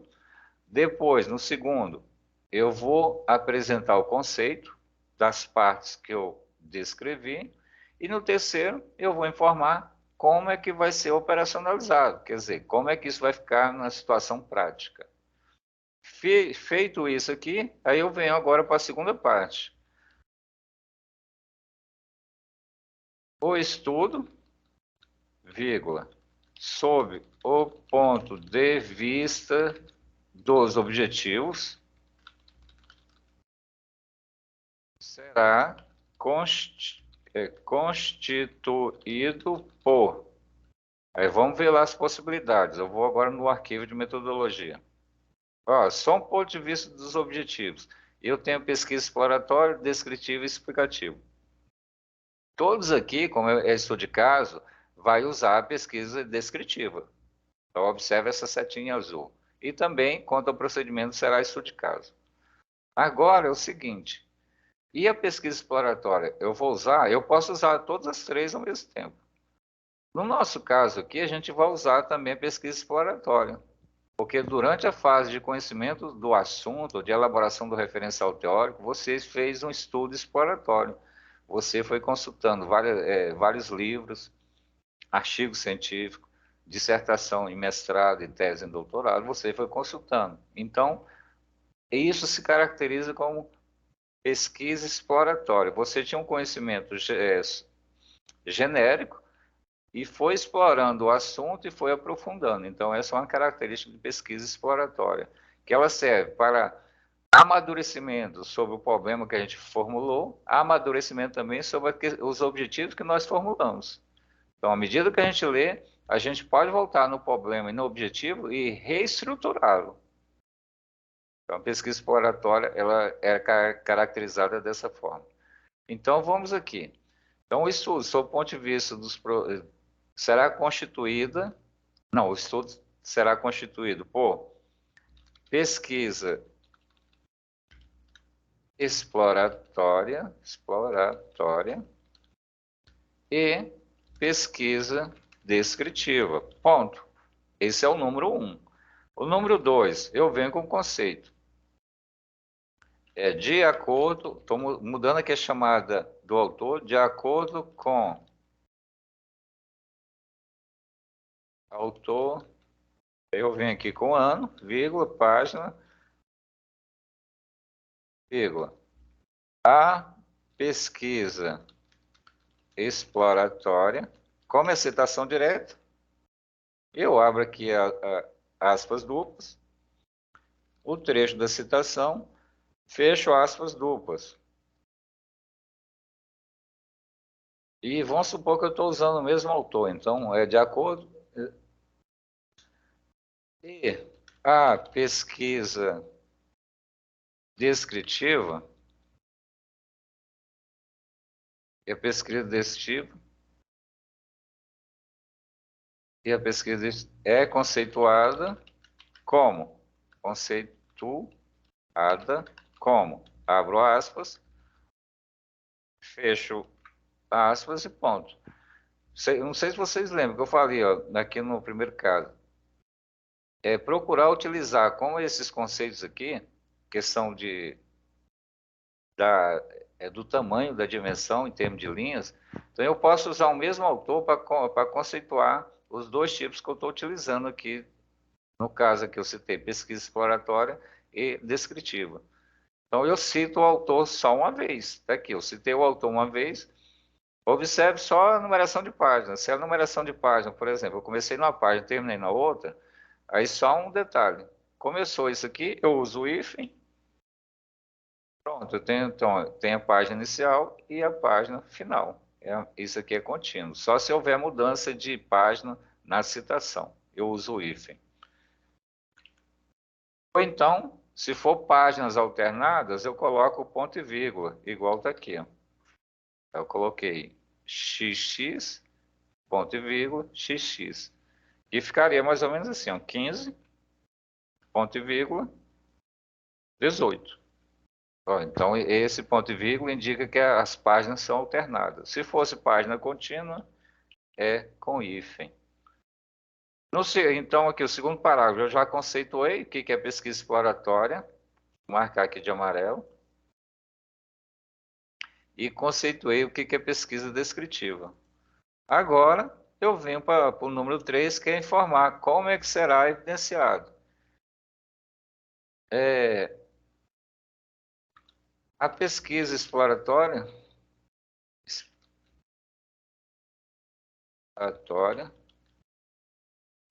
Depois, no segundo, eu vou apresentar o conceito das partes que eu descrevi. E no terceiro, eu vou informar como é que vai ser operacionalizado, quer dizer, como é que isso vai ficar na situação prática. Feito isso aqui, aí eu venho agora para a segunda parte. O estudo, vírgula, sob o ponto de vista dos objetivos, será constituído por. Aí vamos ver lá as possibilidades. Eu vou agora no arquivo de metodologia. Ó, só um ponto de vista dos objetivos. Eu tenho pesquisa exploratória, descritiva e explicativa. Todos aqui, como é estudo de caso, vai usar a pesquisa descritiva. Então, observe essa setinha azul. E também, quanto ao procedimento, será estudo de caso. Agora é o seguinte, e a pesquisa exploratória? Eu posso usar todas as três ao mesmo tempo. No nosso caso aqui, a gente vai usar também a pesquisa exploratória, porque durante a fase de conhecimento do assunto, de elaboração do referencial teórico, você fez um estudo exploratório. Você foi consultando vários livros, artigos científicos, dissertação em mestrado e tese em doutorado, você foi consultando. Então, isso se caracteriza como pesquisa exploratória. Você tinha um conhecimento genérico e foi explorando o assunto e foi aprofundando. Então, essa é uma característica de pesquisa exploratória, que ela serve para amadurecimento sobre o problema que a gente formulou, amadurecimento também sobre os objetivos que nós formulamos. Então, à medida que a gente lê, a gente pode voltar no problema e no objetivo e reestruturá-lo. Então, a pesquisa exploratória ela é caracterizada dessa forma. Então, vamos aqui. Então, o estudo, sob o ponto de vista será constituída, não, o estudo será constituído por pesquisa exploratória e pesquisa descritiva. Ponto. Esse é o número 1. O número 2, eu venho com o conceito. É de acordo, estou mudando aqui a chamada do autor, de acordo com autor, eu venho aqui com ano, vírgula, página, vírgula. A pesquisa exploratória, como é citação direta, eu abro aqui aspas duplas, o trecho da citação, fecho aspas duplas. E vamos supor que eu estou usando o mesmo autor, então é de acordo. E a pesquisa descritiva, e a pesquisa desse tipo, e a pesquisa é conceituada como? Conceituada como? Abro aspas, fecho aspas e ponto. Não sei se vocês lembram que eu falei, ó, aqui no primeiro caso. É procurar utilizar como esses conceitos aqui, questão da, do tamanho, da dimensão em termos de linhas, então eu posso usar o mesmo autor para conceituar os dois tipos que eu estou utilizando aqui, no caso aqui eu citei pesquisa exploratória e descritiva. Então eu cito o autor só uma vez, tá aqui, eu citei o autor uma vez, observe só a numeração de páginas. Se a numeração de página, por exemplo, eu comecei numa página, terminei na outra, aí só um detalhe. Começou isso aqui, eu uso o hífen. Pronto, eu tenho, então, tenho a página inicial e a página final. Isso aqui é contínuo. Só se houver mudança de página na citação, eu uso o hífen. Ou então, se for páginas alternadas, eu coloco o ponto e vírgula, igual está aqui. Ó. Eu coloquei xx, ponto e vírgula, xx. E ficaria mais ou menos assim, ó, 15, ponto e vírgula, 18. Ó, então, esse ponto e vírgula indica que as páginas são alternadas. Se fosse página contínua, é com hífen. Então, aqui o segundo parágrafo, eu já conceituei o que é pesquisa exploratória, vou marcar aqui de amarelo, e conceituei o que é pesquisa descritiva. Agora, eu venho para o número 3, que é informar como é que será evidenciado. A pesquisa exploratória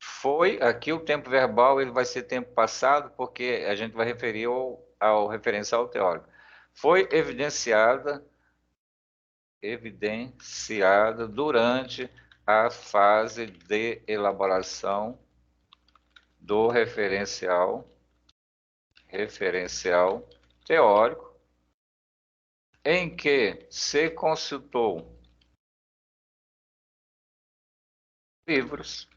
foi, aqui o tempo verbal ele vai ser tempo passado, porque a gente vai referir ao referencial teórico. Foi evidenciada durante a fase de elaboração do referencial teórico, em que se consultou livros,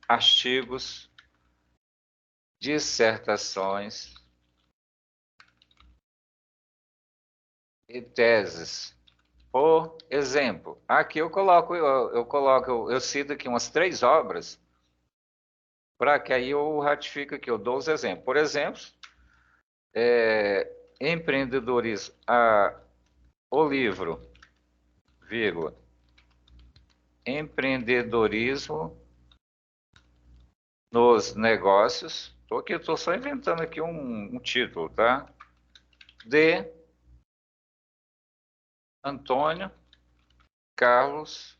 artigos, dissertações e teses. Por exemplo, aqui eu cito aqui umas 3 obras, para que aí eu ratifique aqui, eu dou os exemplos. Por exemplo, empreendedorismo, o livro, vírgula, empreendedorismo nos negócios. Estou só inventando aqui um título, tá? De Antônio Carlos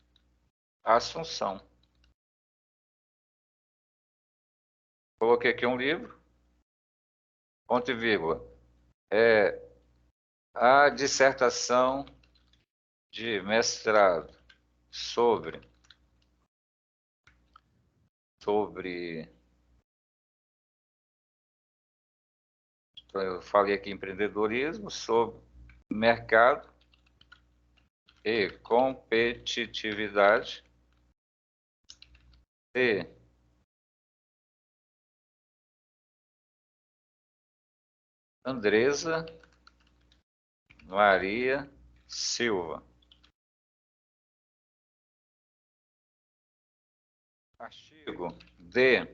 Assunção. Coloquei aqui um livro, ponto e vírgula. A dissertação de mestrado sobre, eu falei aqui empreendedorismo, sobre mercado e competitividade e Andresa Maria Silva. Artigo de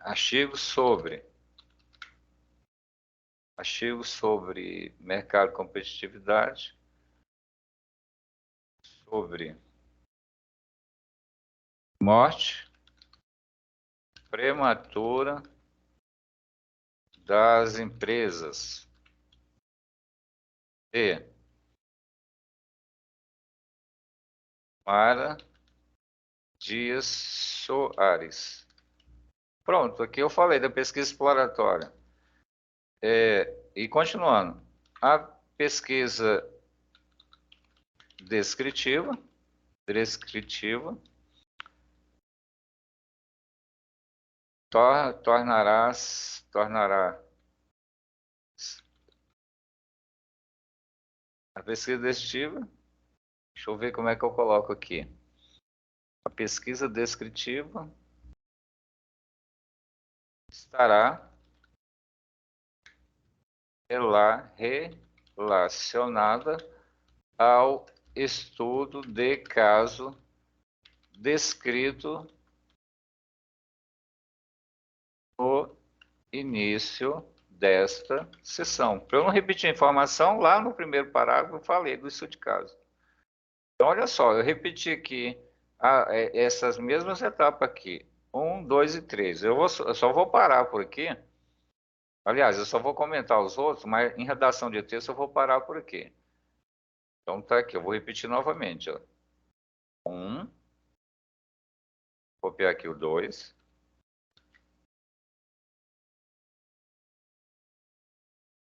artigo sobre mercado e competitividade, sobre morte prematura das empresas e Mara Dias Soares. Pronto, aqui eu falei da pesquisa exploratória. E continuando, a pesquisa descritiva tornará a pesquisa descritiva, deixa eu ver como é que eu coloco aqui. A pesquisa descritiva estará relacionada ao estudo de caso descrito no início desta sessão. Para eu não repetir a informação, lá no primeiro parágrafo eu falei do estudo de caso. Então, olha só, eu repeti aqui essas mesmas etapas aqui. 1, 2 e 3. Eu só vou parar por aqui. Aliás, eu só vou comentar os outros, mas em redação de texto eu vou parar por aqui. Então tá aqui, eu vou repetir novamente. Ó. 1, copiar aqui o 2.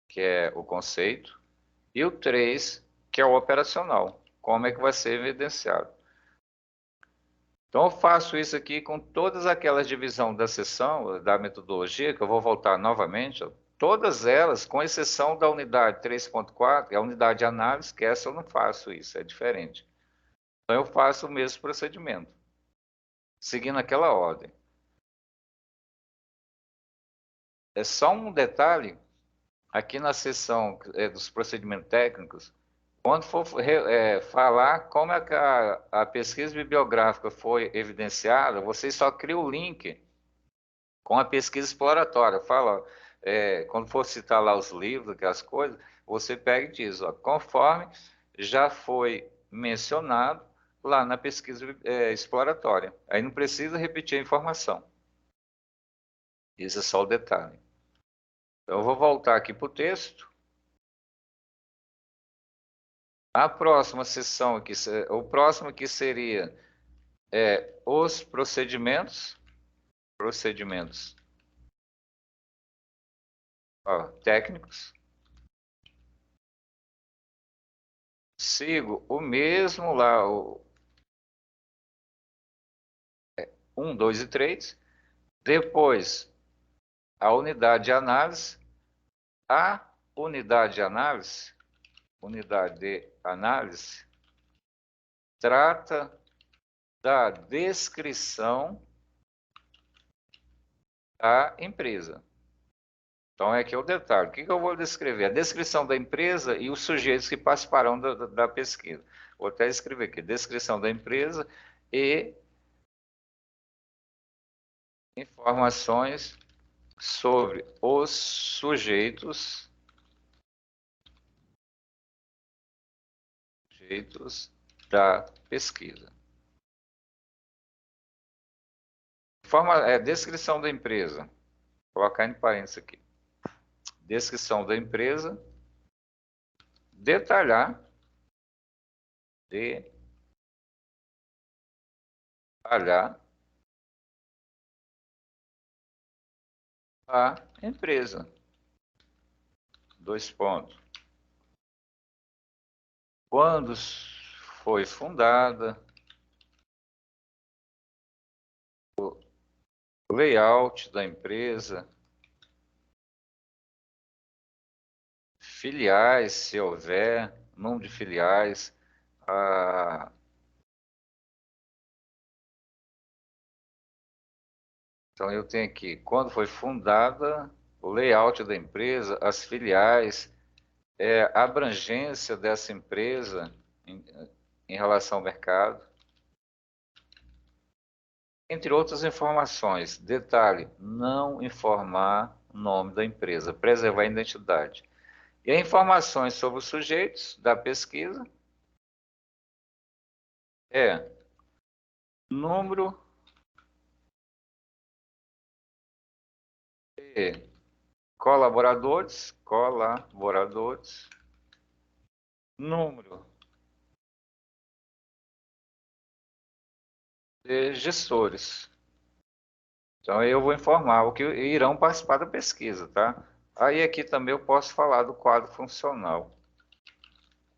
Que é o conceito. E o 3, que é o operacional. Como é que vai ser evidenciado. Então eu faço isso aqui com todas aquelas divisões da seção, da metodologia, que eu vou voltar novamente, ó. Todas elas, com exceção da unidade 3.4, a unidade de análise, que essa eu não faço isso, é diferente. Então eu faço o mesmo procedimento, seguindo aquela ordem. É só um detalhe, aqui na seção dos procedimentos técnicos, quando for falar como é que a pesquisa bibliográfica foi evidenciada, vocês só criam o link com a pesquisa exploratória. Fala, quando for citar lá os livros, aquelas coisas, você pega e diz, ó, conforme já foi mencionado lá na pesquisa exploratória. Aí não precisa repetir a informação. Isso é só o detalhe. Então, eu vou voltar aqui para o texto. A próxima sessão aqui, o próximo aqui seria os procedimentos ó, técnicos. Sigo o mesmo lá, o 1, 2 e 3. Depois, a unidade de análise. A unidade de análise, trata da descrição da empresa. Então, é aqui o detalhe. O que eu vou descrever? A descrição da empresa e os sujeitos que participarão da pesquisa. Vou até escrever aqui. Descrição da empresa e informações sobre os sujeitos da pesquisa. Descrição da empresa. Vou colocar em parênteses aqui. Descrição da empresa. Detalhar a empresa. 2 pontos. Quando foi fundada, o layout da empresa, filiais, se houver, número de filiais, então eu tenho aqui, quando foi fundada, o layout da empresa, as filiais, a abrangência dessa empresa em relação ao mercado, Entre outras informações, detalhe, não informar o nome da empresa, preservar a identidade. E informações sobre os sujeitos da pesquisa é número de colaboradores, número de gestores. Então eu vou informar o que irão participar da pesquisa, tá? Aí aqui também eu posso falar do quadro funcional.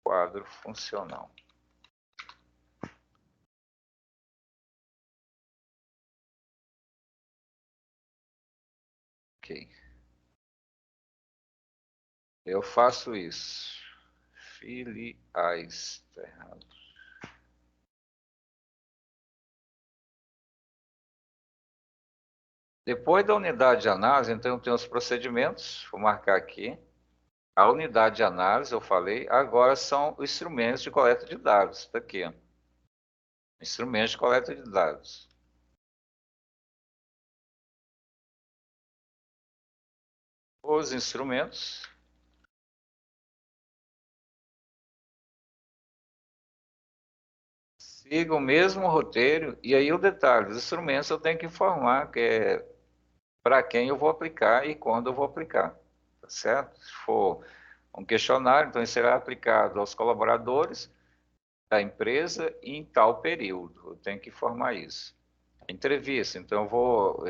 Quadro funcional. Ok. Eu faço isso. Filiais. Tá errado. Depois da unidade de análise, então eu tenho os procedimentos, vou marcar aqui. A unidade de análise, eu falei, agora são os instrumentos de coleta de dados. Está aqui, ó. Instrumentos de coleta de dados. Os instrumentos sigam o mesmo roteiro, e aí o detalhe, os instrumentos eu tenho que informar que é para quem eu vou aplicar e quando eu vou aplicar, tá certo? Se for um questionário, então ele será aplicado aos colaboradores da empresa em tal período, eu tenho que informar isso. Entrevista, então eu vou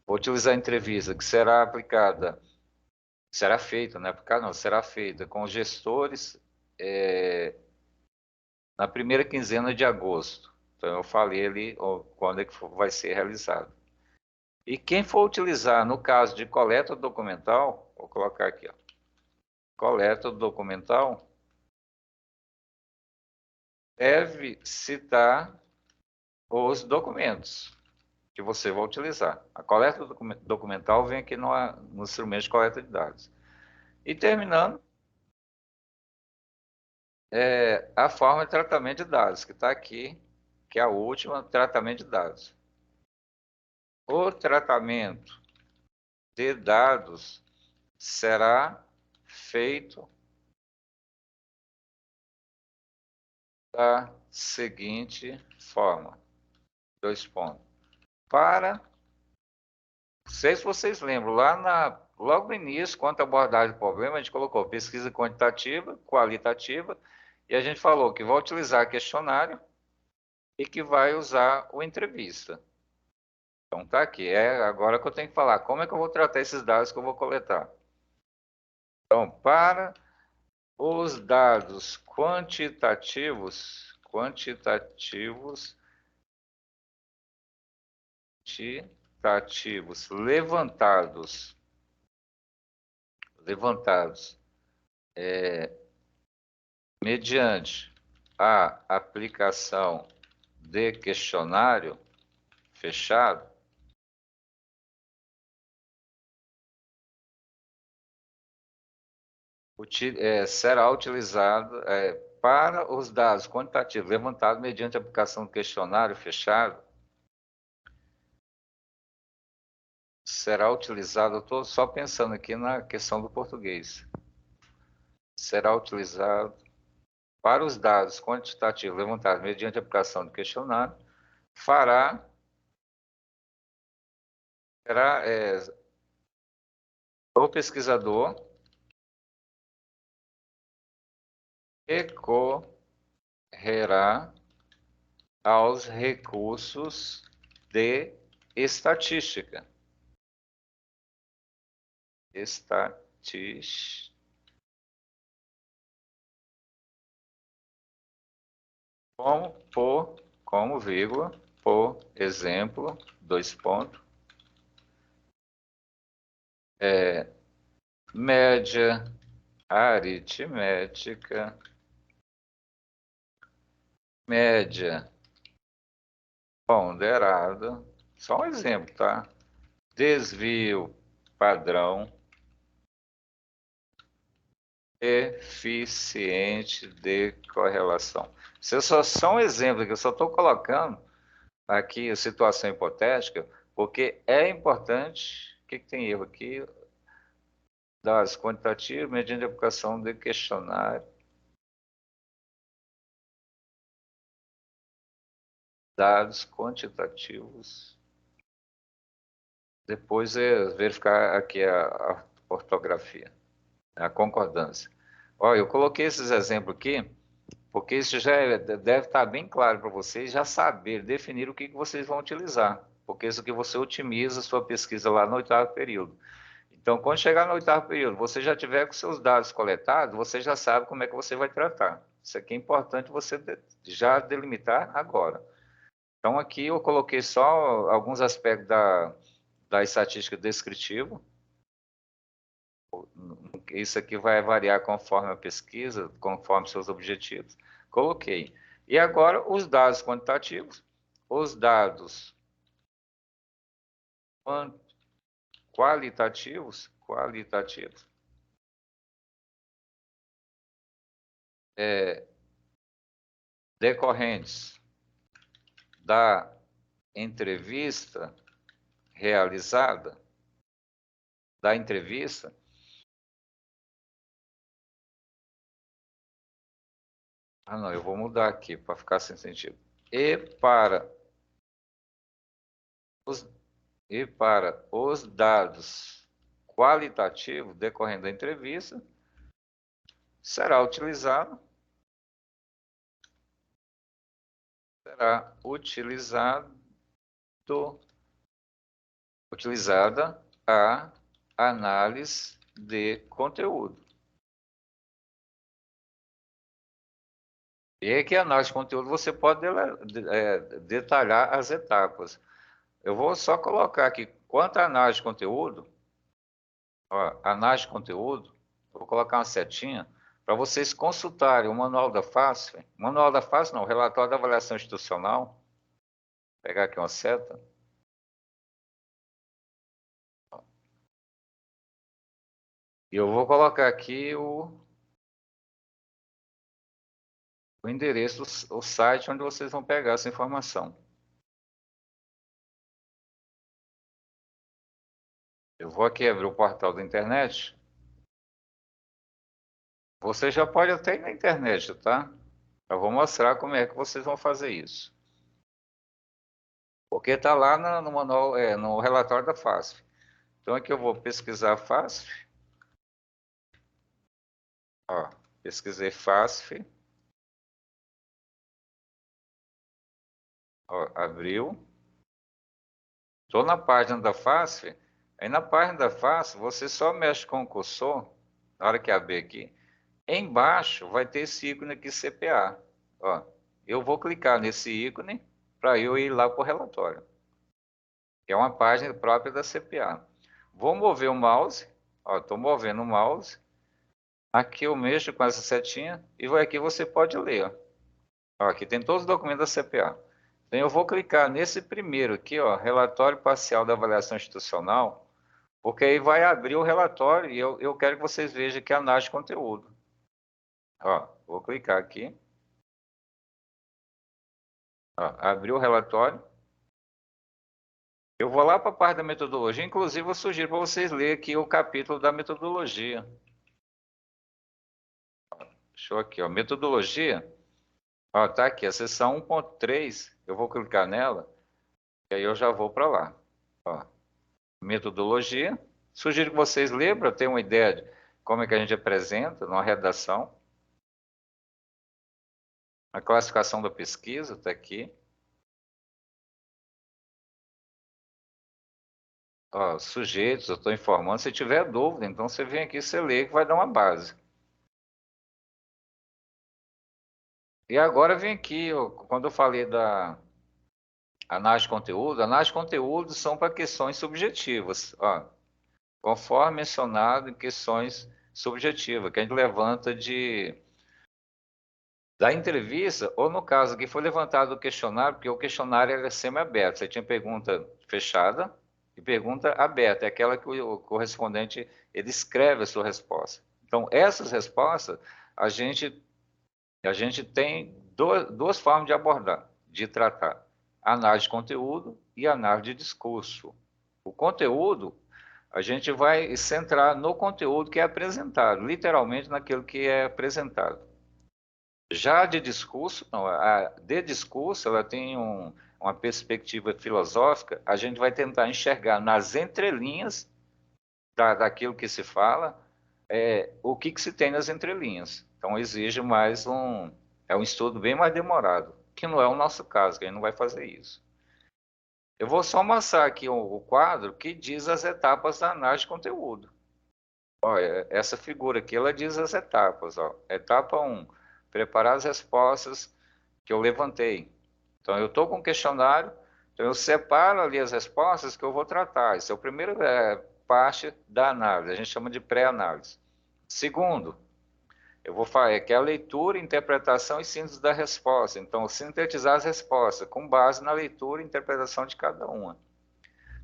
utilizar a entrevista que será aplicada, será feita, não é aplicada não, será feita com os gestores na primeira quinzena de agosto. Então eu falei ali quando é que vai ser realizado. E quem for utilizar, no caso de coleta documental, vou colocar aqui, ó, coleta documental, deve citar os documentos que você vai utilizar. A coleta documental vem aqui no instrumento de coleta de dados. E terminando, a forma de tratamento de dados, que está aqui, que é a última, tratamento de dados. O tratamento de dados será feito da seguinte forma. Dois pontos. Para, não sei se vocês lembram, logo no início, quanto à abordagem do problema, a gente colocou pesquisa quantitativa, qualitativa, e a gente falou que vai utilizar questionário e que vai usar o entrevista. Então tá aqui, agora que eu tenho que falar, como é que eu vou tratar esses dados que eu vou coletar? Então, para os dados quantitativos levantados mediante a aplicação de questionário fechado, será utilizado para os dados quantitativos levantados mediante a aplicação do questionário fechado, será utilizado, eu estou só pensando aqui na questão do português, será utilizado para os dados quantitativos levantados mediante a aplicação do questionário, será o pesquisador recorrerá aos recursos de estatística. Como vírgula, por exemplo, dois pontos, média aritmética, média ponderada, só um exemplo, tá? Desvio padrão, eficiente de correlação. Isso é só um exemplo que eu só estou colocando aqui a situação hipotética, porque é importante. O que tem erro aqui? Dados quantitativos, mediante a aplicação de questionário. Dados quantitativos. Depois é verificar aqui a ortografia, a concordância. Olha, eu coloquei esses exemplos aqui, porque isso já deve estar bem claro para vocês, já saber, definir o que vocês vão utilizar, porque isso que você otimiza a sua pesquisa lá no 8º período. Então, quando chegar no 8º período, você já tiver com seus dados coletados, você já sabe como é que você vai tratar. Isso aqui é importante você já delimitar agora. Então, aqui eu coloquei só alguns aspectos da estatística descritiva. Isso aqui vai variar conforme a pesquisa, conforme seus objetivos. Coloquei. E agora, os dados quantitativos. Os dados qualitativos, decorrentes da entrevista realizada, da entrevista. Ah, não, eu vou mudar aqui para ficar sem sentido. E para os, e para os dados qualitativos decorrendo da entrevista, será utilizada a análise de conteúdo. E aqui, a análise de conteúdo, você pode detalhar as etapas. Eu vou só colocar aqui, quanto à análise de conteúdo, ó, análise de conteúdo, vou colocar uma setinha para vocês consultarem o manual da FASF. Manual da FASF não, o relatório da avaliação institucional. Vou pegar aqui uma seta. E eu vou colocar aqui o endereço, o site onde vocês vão pegar essa informação. Eu vou aqui abrir o portal da internet. Você já pode até ir na internet, tá? Eu vou mostrar como é que vocês vão fazer isso. Porque está lá no manual, no relatório da FASF. Então aqui eu vou pesquisar FASF. Ó, pesquisei FASF. Ó, abriu. Estou na página da FASF. Aí na página da FASF, você só mexe com o cursor. Na hora que abrir aqui. Embaixo vai ter esse ícone aqui CPA. Ó, eu vou clicar nesse ícone para eu ir lá para o relatório. Que é uma página própria da CPA. Vou mover o mouse. Ó, estou movendo o mouse. Aqui eu mexo com essa setinha e aqui você pode ler. Ó, aqui tem todos os documentos da CPA. Então eu vou clicar nesse primeiro aqui, ó, relatório parcial da avaliação institucional, porque aí vai abrir o relatório e eu quero que vocês vejam que é análise de conteúdo. Ó, vou clicar aqui. Ó, abriu o relatório. Eu vou lá para a parte da metodologia, inclusive eu sugiro para vocês lerem aqui o capítulo da metodologia. Deixa eu aqui, ó, metodologia. Ó, tá aqui, a seção 1.3, eu vou clicar nela, e aí eu já vou para lá. Ó, metodologia. Sugiro que vocês leiam para ter uma ideia de como é que a gente apresenta numa redação. A classificação da pesquisa está aqui. Ó, sujeitos, eu estou informando. Se tiver dúvida, então você vem aqui, você lê que vai dar uma base. E agora vem aqui, ó, quando eu falei da análise de conteúdo são para questões subjetivas. Ó, conforme mencionado em questões subjetivas, que a gente levanta da entrevista, ou no caso que foi levantado o questionário, porque o questionário era semi-aberto, você tinha pergunta fechada e pergunta aberta, é aquela que o correspondente ele escreve a sua resposta. Então, essas respostas, a gente tem duas formas de abordar, de tratar. Análise de conteúdo e análise de discurso. O conteúdo, a gente vai centrar no conteúdo que é apresentado, literalmente naquilo que é apresentado. Já de discurso, não, a de discurso, ela tem uma perspectiva filosófica, a gente vai tentar enxergar nas entrelinhas daquilo que se fala, o que se tem nas entrelinhas. Então exige mais é um estudo bem mais demorado, que não é o nosso caso, que a gente não vai fazer isso. Eu vou só mostrar aqui o quadro que diz as etapas da análise de conteúdo. Olha, essa figura aqui, ela diz as etapas. Ó. Etapa 1, preparar as respostas que eu levantei. Então, eu estou com um questionário, então eu separo ali as respostas que eu vou tratar. Essa é a primeira parte da análise, a gente chama de pré-análise. Segundo, eu vou falar que é a leitura, interpretação e síntese da resposta. Então, sintetizar as respostas com base na leitura e interpretação de cada uma.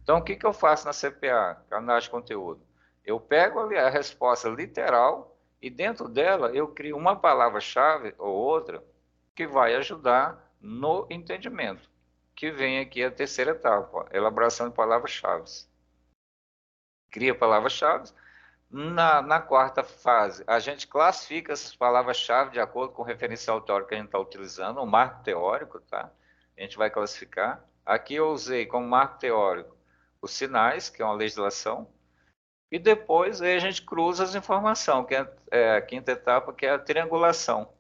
Então, o que eu faço na CPA, análise de conteúdo? Eu pego ali a resposta literal e dentro dela eu crio uma palavra-chave ou outra que vai ajudar no entendimento. Que vem aqui a terceira etapa, elaboração de palavras-chave. Cria palavras-chave. Na quarta fase, a gente classifica essas palavras-chave de acordo com o referencial teórico que a gente está utilizando, o marco teórico, tá? A gente vai classificar. Aqui eu usei como marco teórico os sinais, que é uma legislação, e depois aí a gente cruza as informações, que é a quinta etapa, que é a triangulação.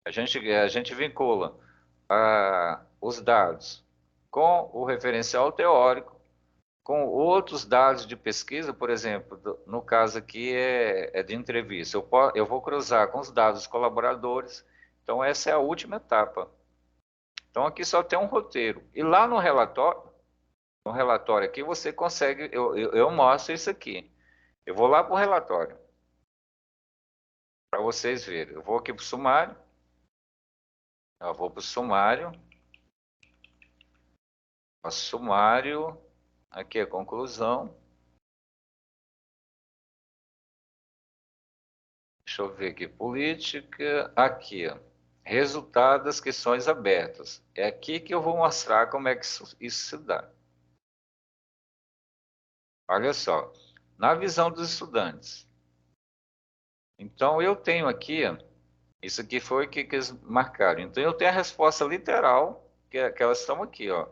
A gente vincula os dados com o referencial teórico, com outros dados de pesquisa, por exemplo, no caso aqui é de entrevista, eu vou cruzar com os dados dos colaboradores, então essa é a última etapa. Então aqui só tem um roteiro. E lá no relatório aqui você consegue, eu mostro isso aqui. Eu vou lá para o relatório, para vocês verem. Eu vou aqui para o sumário, eu vou para o sumário, aqui é a conclusão. Deixa eu ver aqui, política, aqui, ó, resultado das questões abertas. É aqui que eu vou mostrar como é que isso se dá. Olha só, na visão dos estudantes. Então, eu tenho aqui, ó, isso aqui foi o que eles marcaram. Então, eu tenho a resposta literal, que elas estão aqui, ó.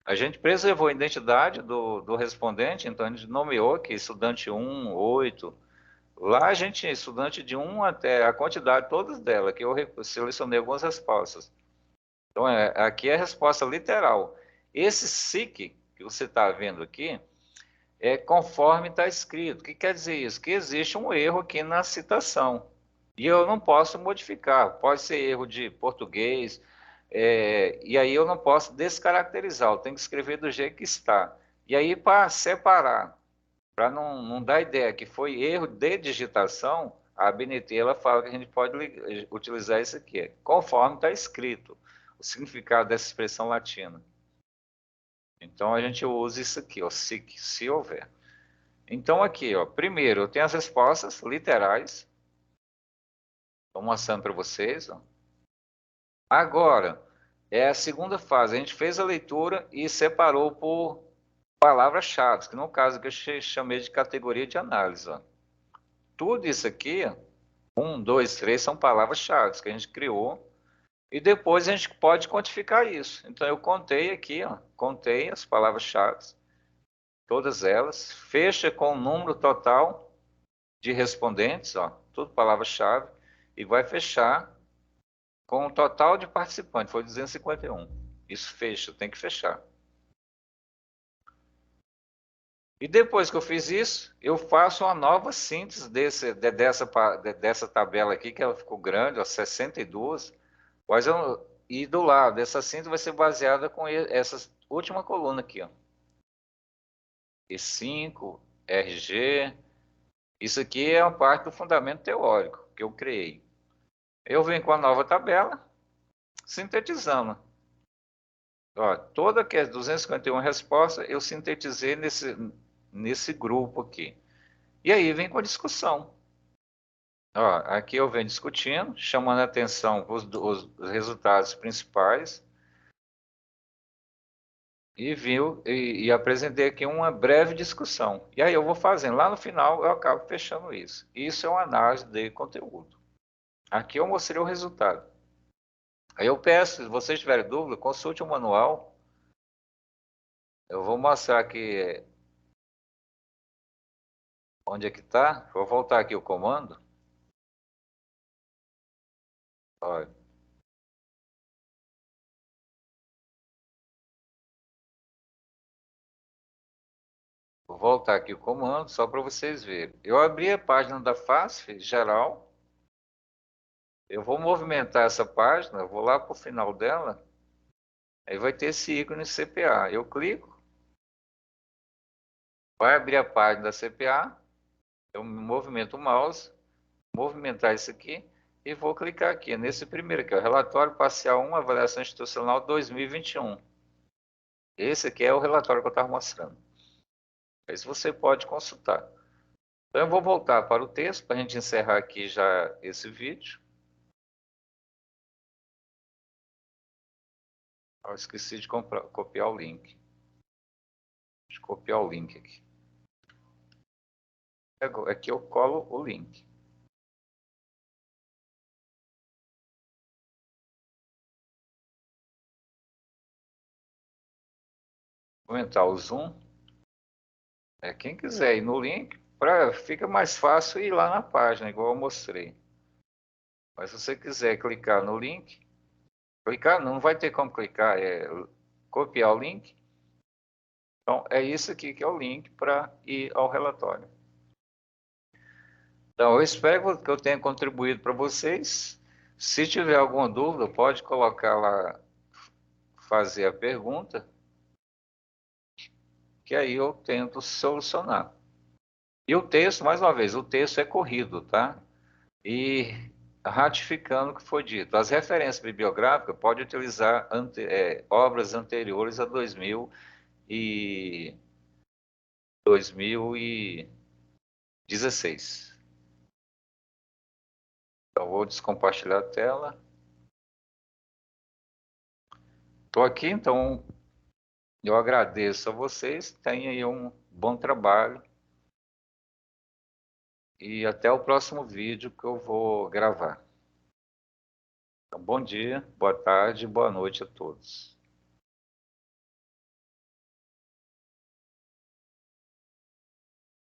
A gente preservou a identidade do respondente, então a gente nomeou aqui estudante 1, 8. Lá a gente, estudante de 1 até a quantidade todas delas, que eu selecionei algumas respostas. Então, aqui é a resposta literal. Esse SIC que você está vendo aqui é conforme está escrito. O que quer dizer isso? Que existe um erro aqui na citação. E eu não posso modificar. Pode ser erro de português, e aí eu não posso descaracterizar. Eu tenho que escrever do jeito que está. E aí, para separar, para não dar ideia que foi erro de digitação, a ABNT ela fala que a gente pode utilizar isso aqui, conforme está escrito, o significado dessa expressão latina. Então a gente usa isso aqui, ó, se houver. Então aqui, ó, primeiro eu tenho as respostas literais, estou mostrando para vocês. Ó. Agora, é a segunda fase, a gente fez a leitura e separou por palavras-chave, que no caso que eu chamei de categoria de análise. Ó. Tudo isso aqui, um, dois, três, são palavras-chave que a gente criou. E depois a gente pode quantificar isso. Então eu contei aqui, ó, contei as palavras-chave, todas elas. Fecha com o número total de respondentes, ó, tudo palavra-chave. E vai fechar com o total de participantes, foi 251. Isso fecha, tem que fechar. E depois que eu fiz isso, eu faço uma nova síntese dessa tabela aqui, que ela ficou grande, ó, 62. Mas e do lado, essa síntese vai ser baseada com essa última coluna aqui. Ó. E5, RG. Isso aqui é uma parte do fundamento teórico que eu criei. Eu venho com a nova tabela, sintetizando. Ó, toda que é 251 respostas, eu sintetizei nesse grupo aqui. E aí vem com a discussão. Ó, aqui eu venho discutindo, chamando a atenção os resultados principais e apresentei aqui uma breve discussão. E aí eu vou fazendo. Lá no final eu acabo fechando isso. Isso é uma análise de conteúdo. Aqui eu mostrei o resultado. Aí eu peço, se vocês tiverem dúvida, consulte o manual. Eu vou mostrar aqui onde é que está. Vou voltar aqui o comando. Olha, vou voltar aqui o comando só para vocês verem. Eu abri a página da FASF geral. Eu vou movimentar essa página, eu vou lá para o final dela. Aí vai ter esse ícone CPA. Eu clico, vai abrir a página da CPA. Eu movimento o mouse, movimentar isso aqui e vou clicar aqui nesse primeiro aqui, ó, Relatório Parcial 1, Avaliação Institucional 2021. Esse aqui é o relatório que eu estava mostrando. Esse você pode consultar. Então eu vou voltar para o texto para a gente encerrar aqui já esse vídeo. Eu esqueci de copiar o link. Deixa eu copiar o link aqui. Aqui eu colo o link. Vou aumentar o zoom. Quem quiser ir no link, fica mais fácil ir lá na página, igual eu mostrei. Mas se você quiser clicar no link, clicar não vai ter como clicar, é copiar o link. Então é isso aqui que é o link para ir ao relatório. Então eu espero que eu tenha contribuído para vocês. Se tiver alguma dúvida, pode colocar lá, fazer a pergunta, que aí eu tento solucionar. E o texto, mais uma vez, o texto é corrido, tá? E ratificando o que foi dito. As referências bibliográficas pode utilizar obras anteriores a 2016. Então, vou descompartilhar a tela. Estou aqui, então eu agradeço a vocês. Tenham aí um bom trabalho. E até o próximo vídeo que eu vou gravar. Então, bom dia, boa tarde, boa noite a todos.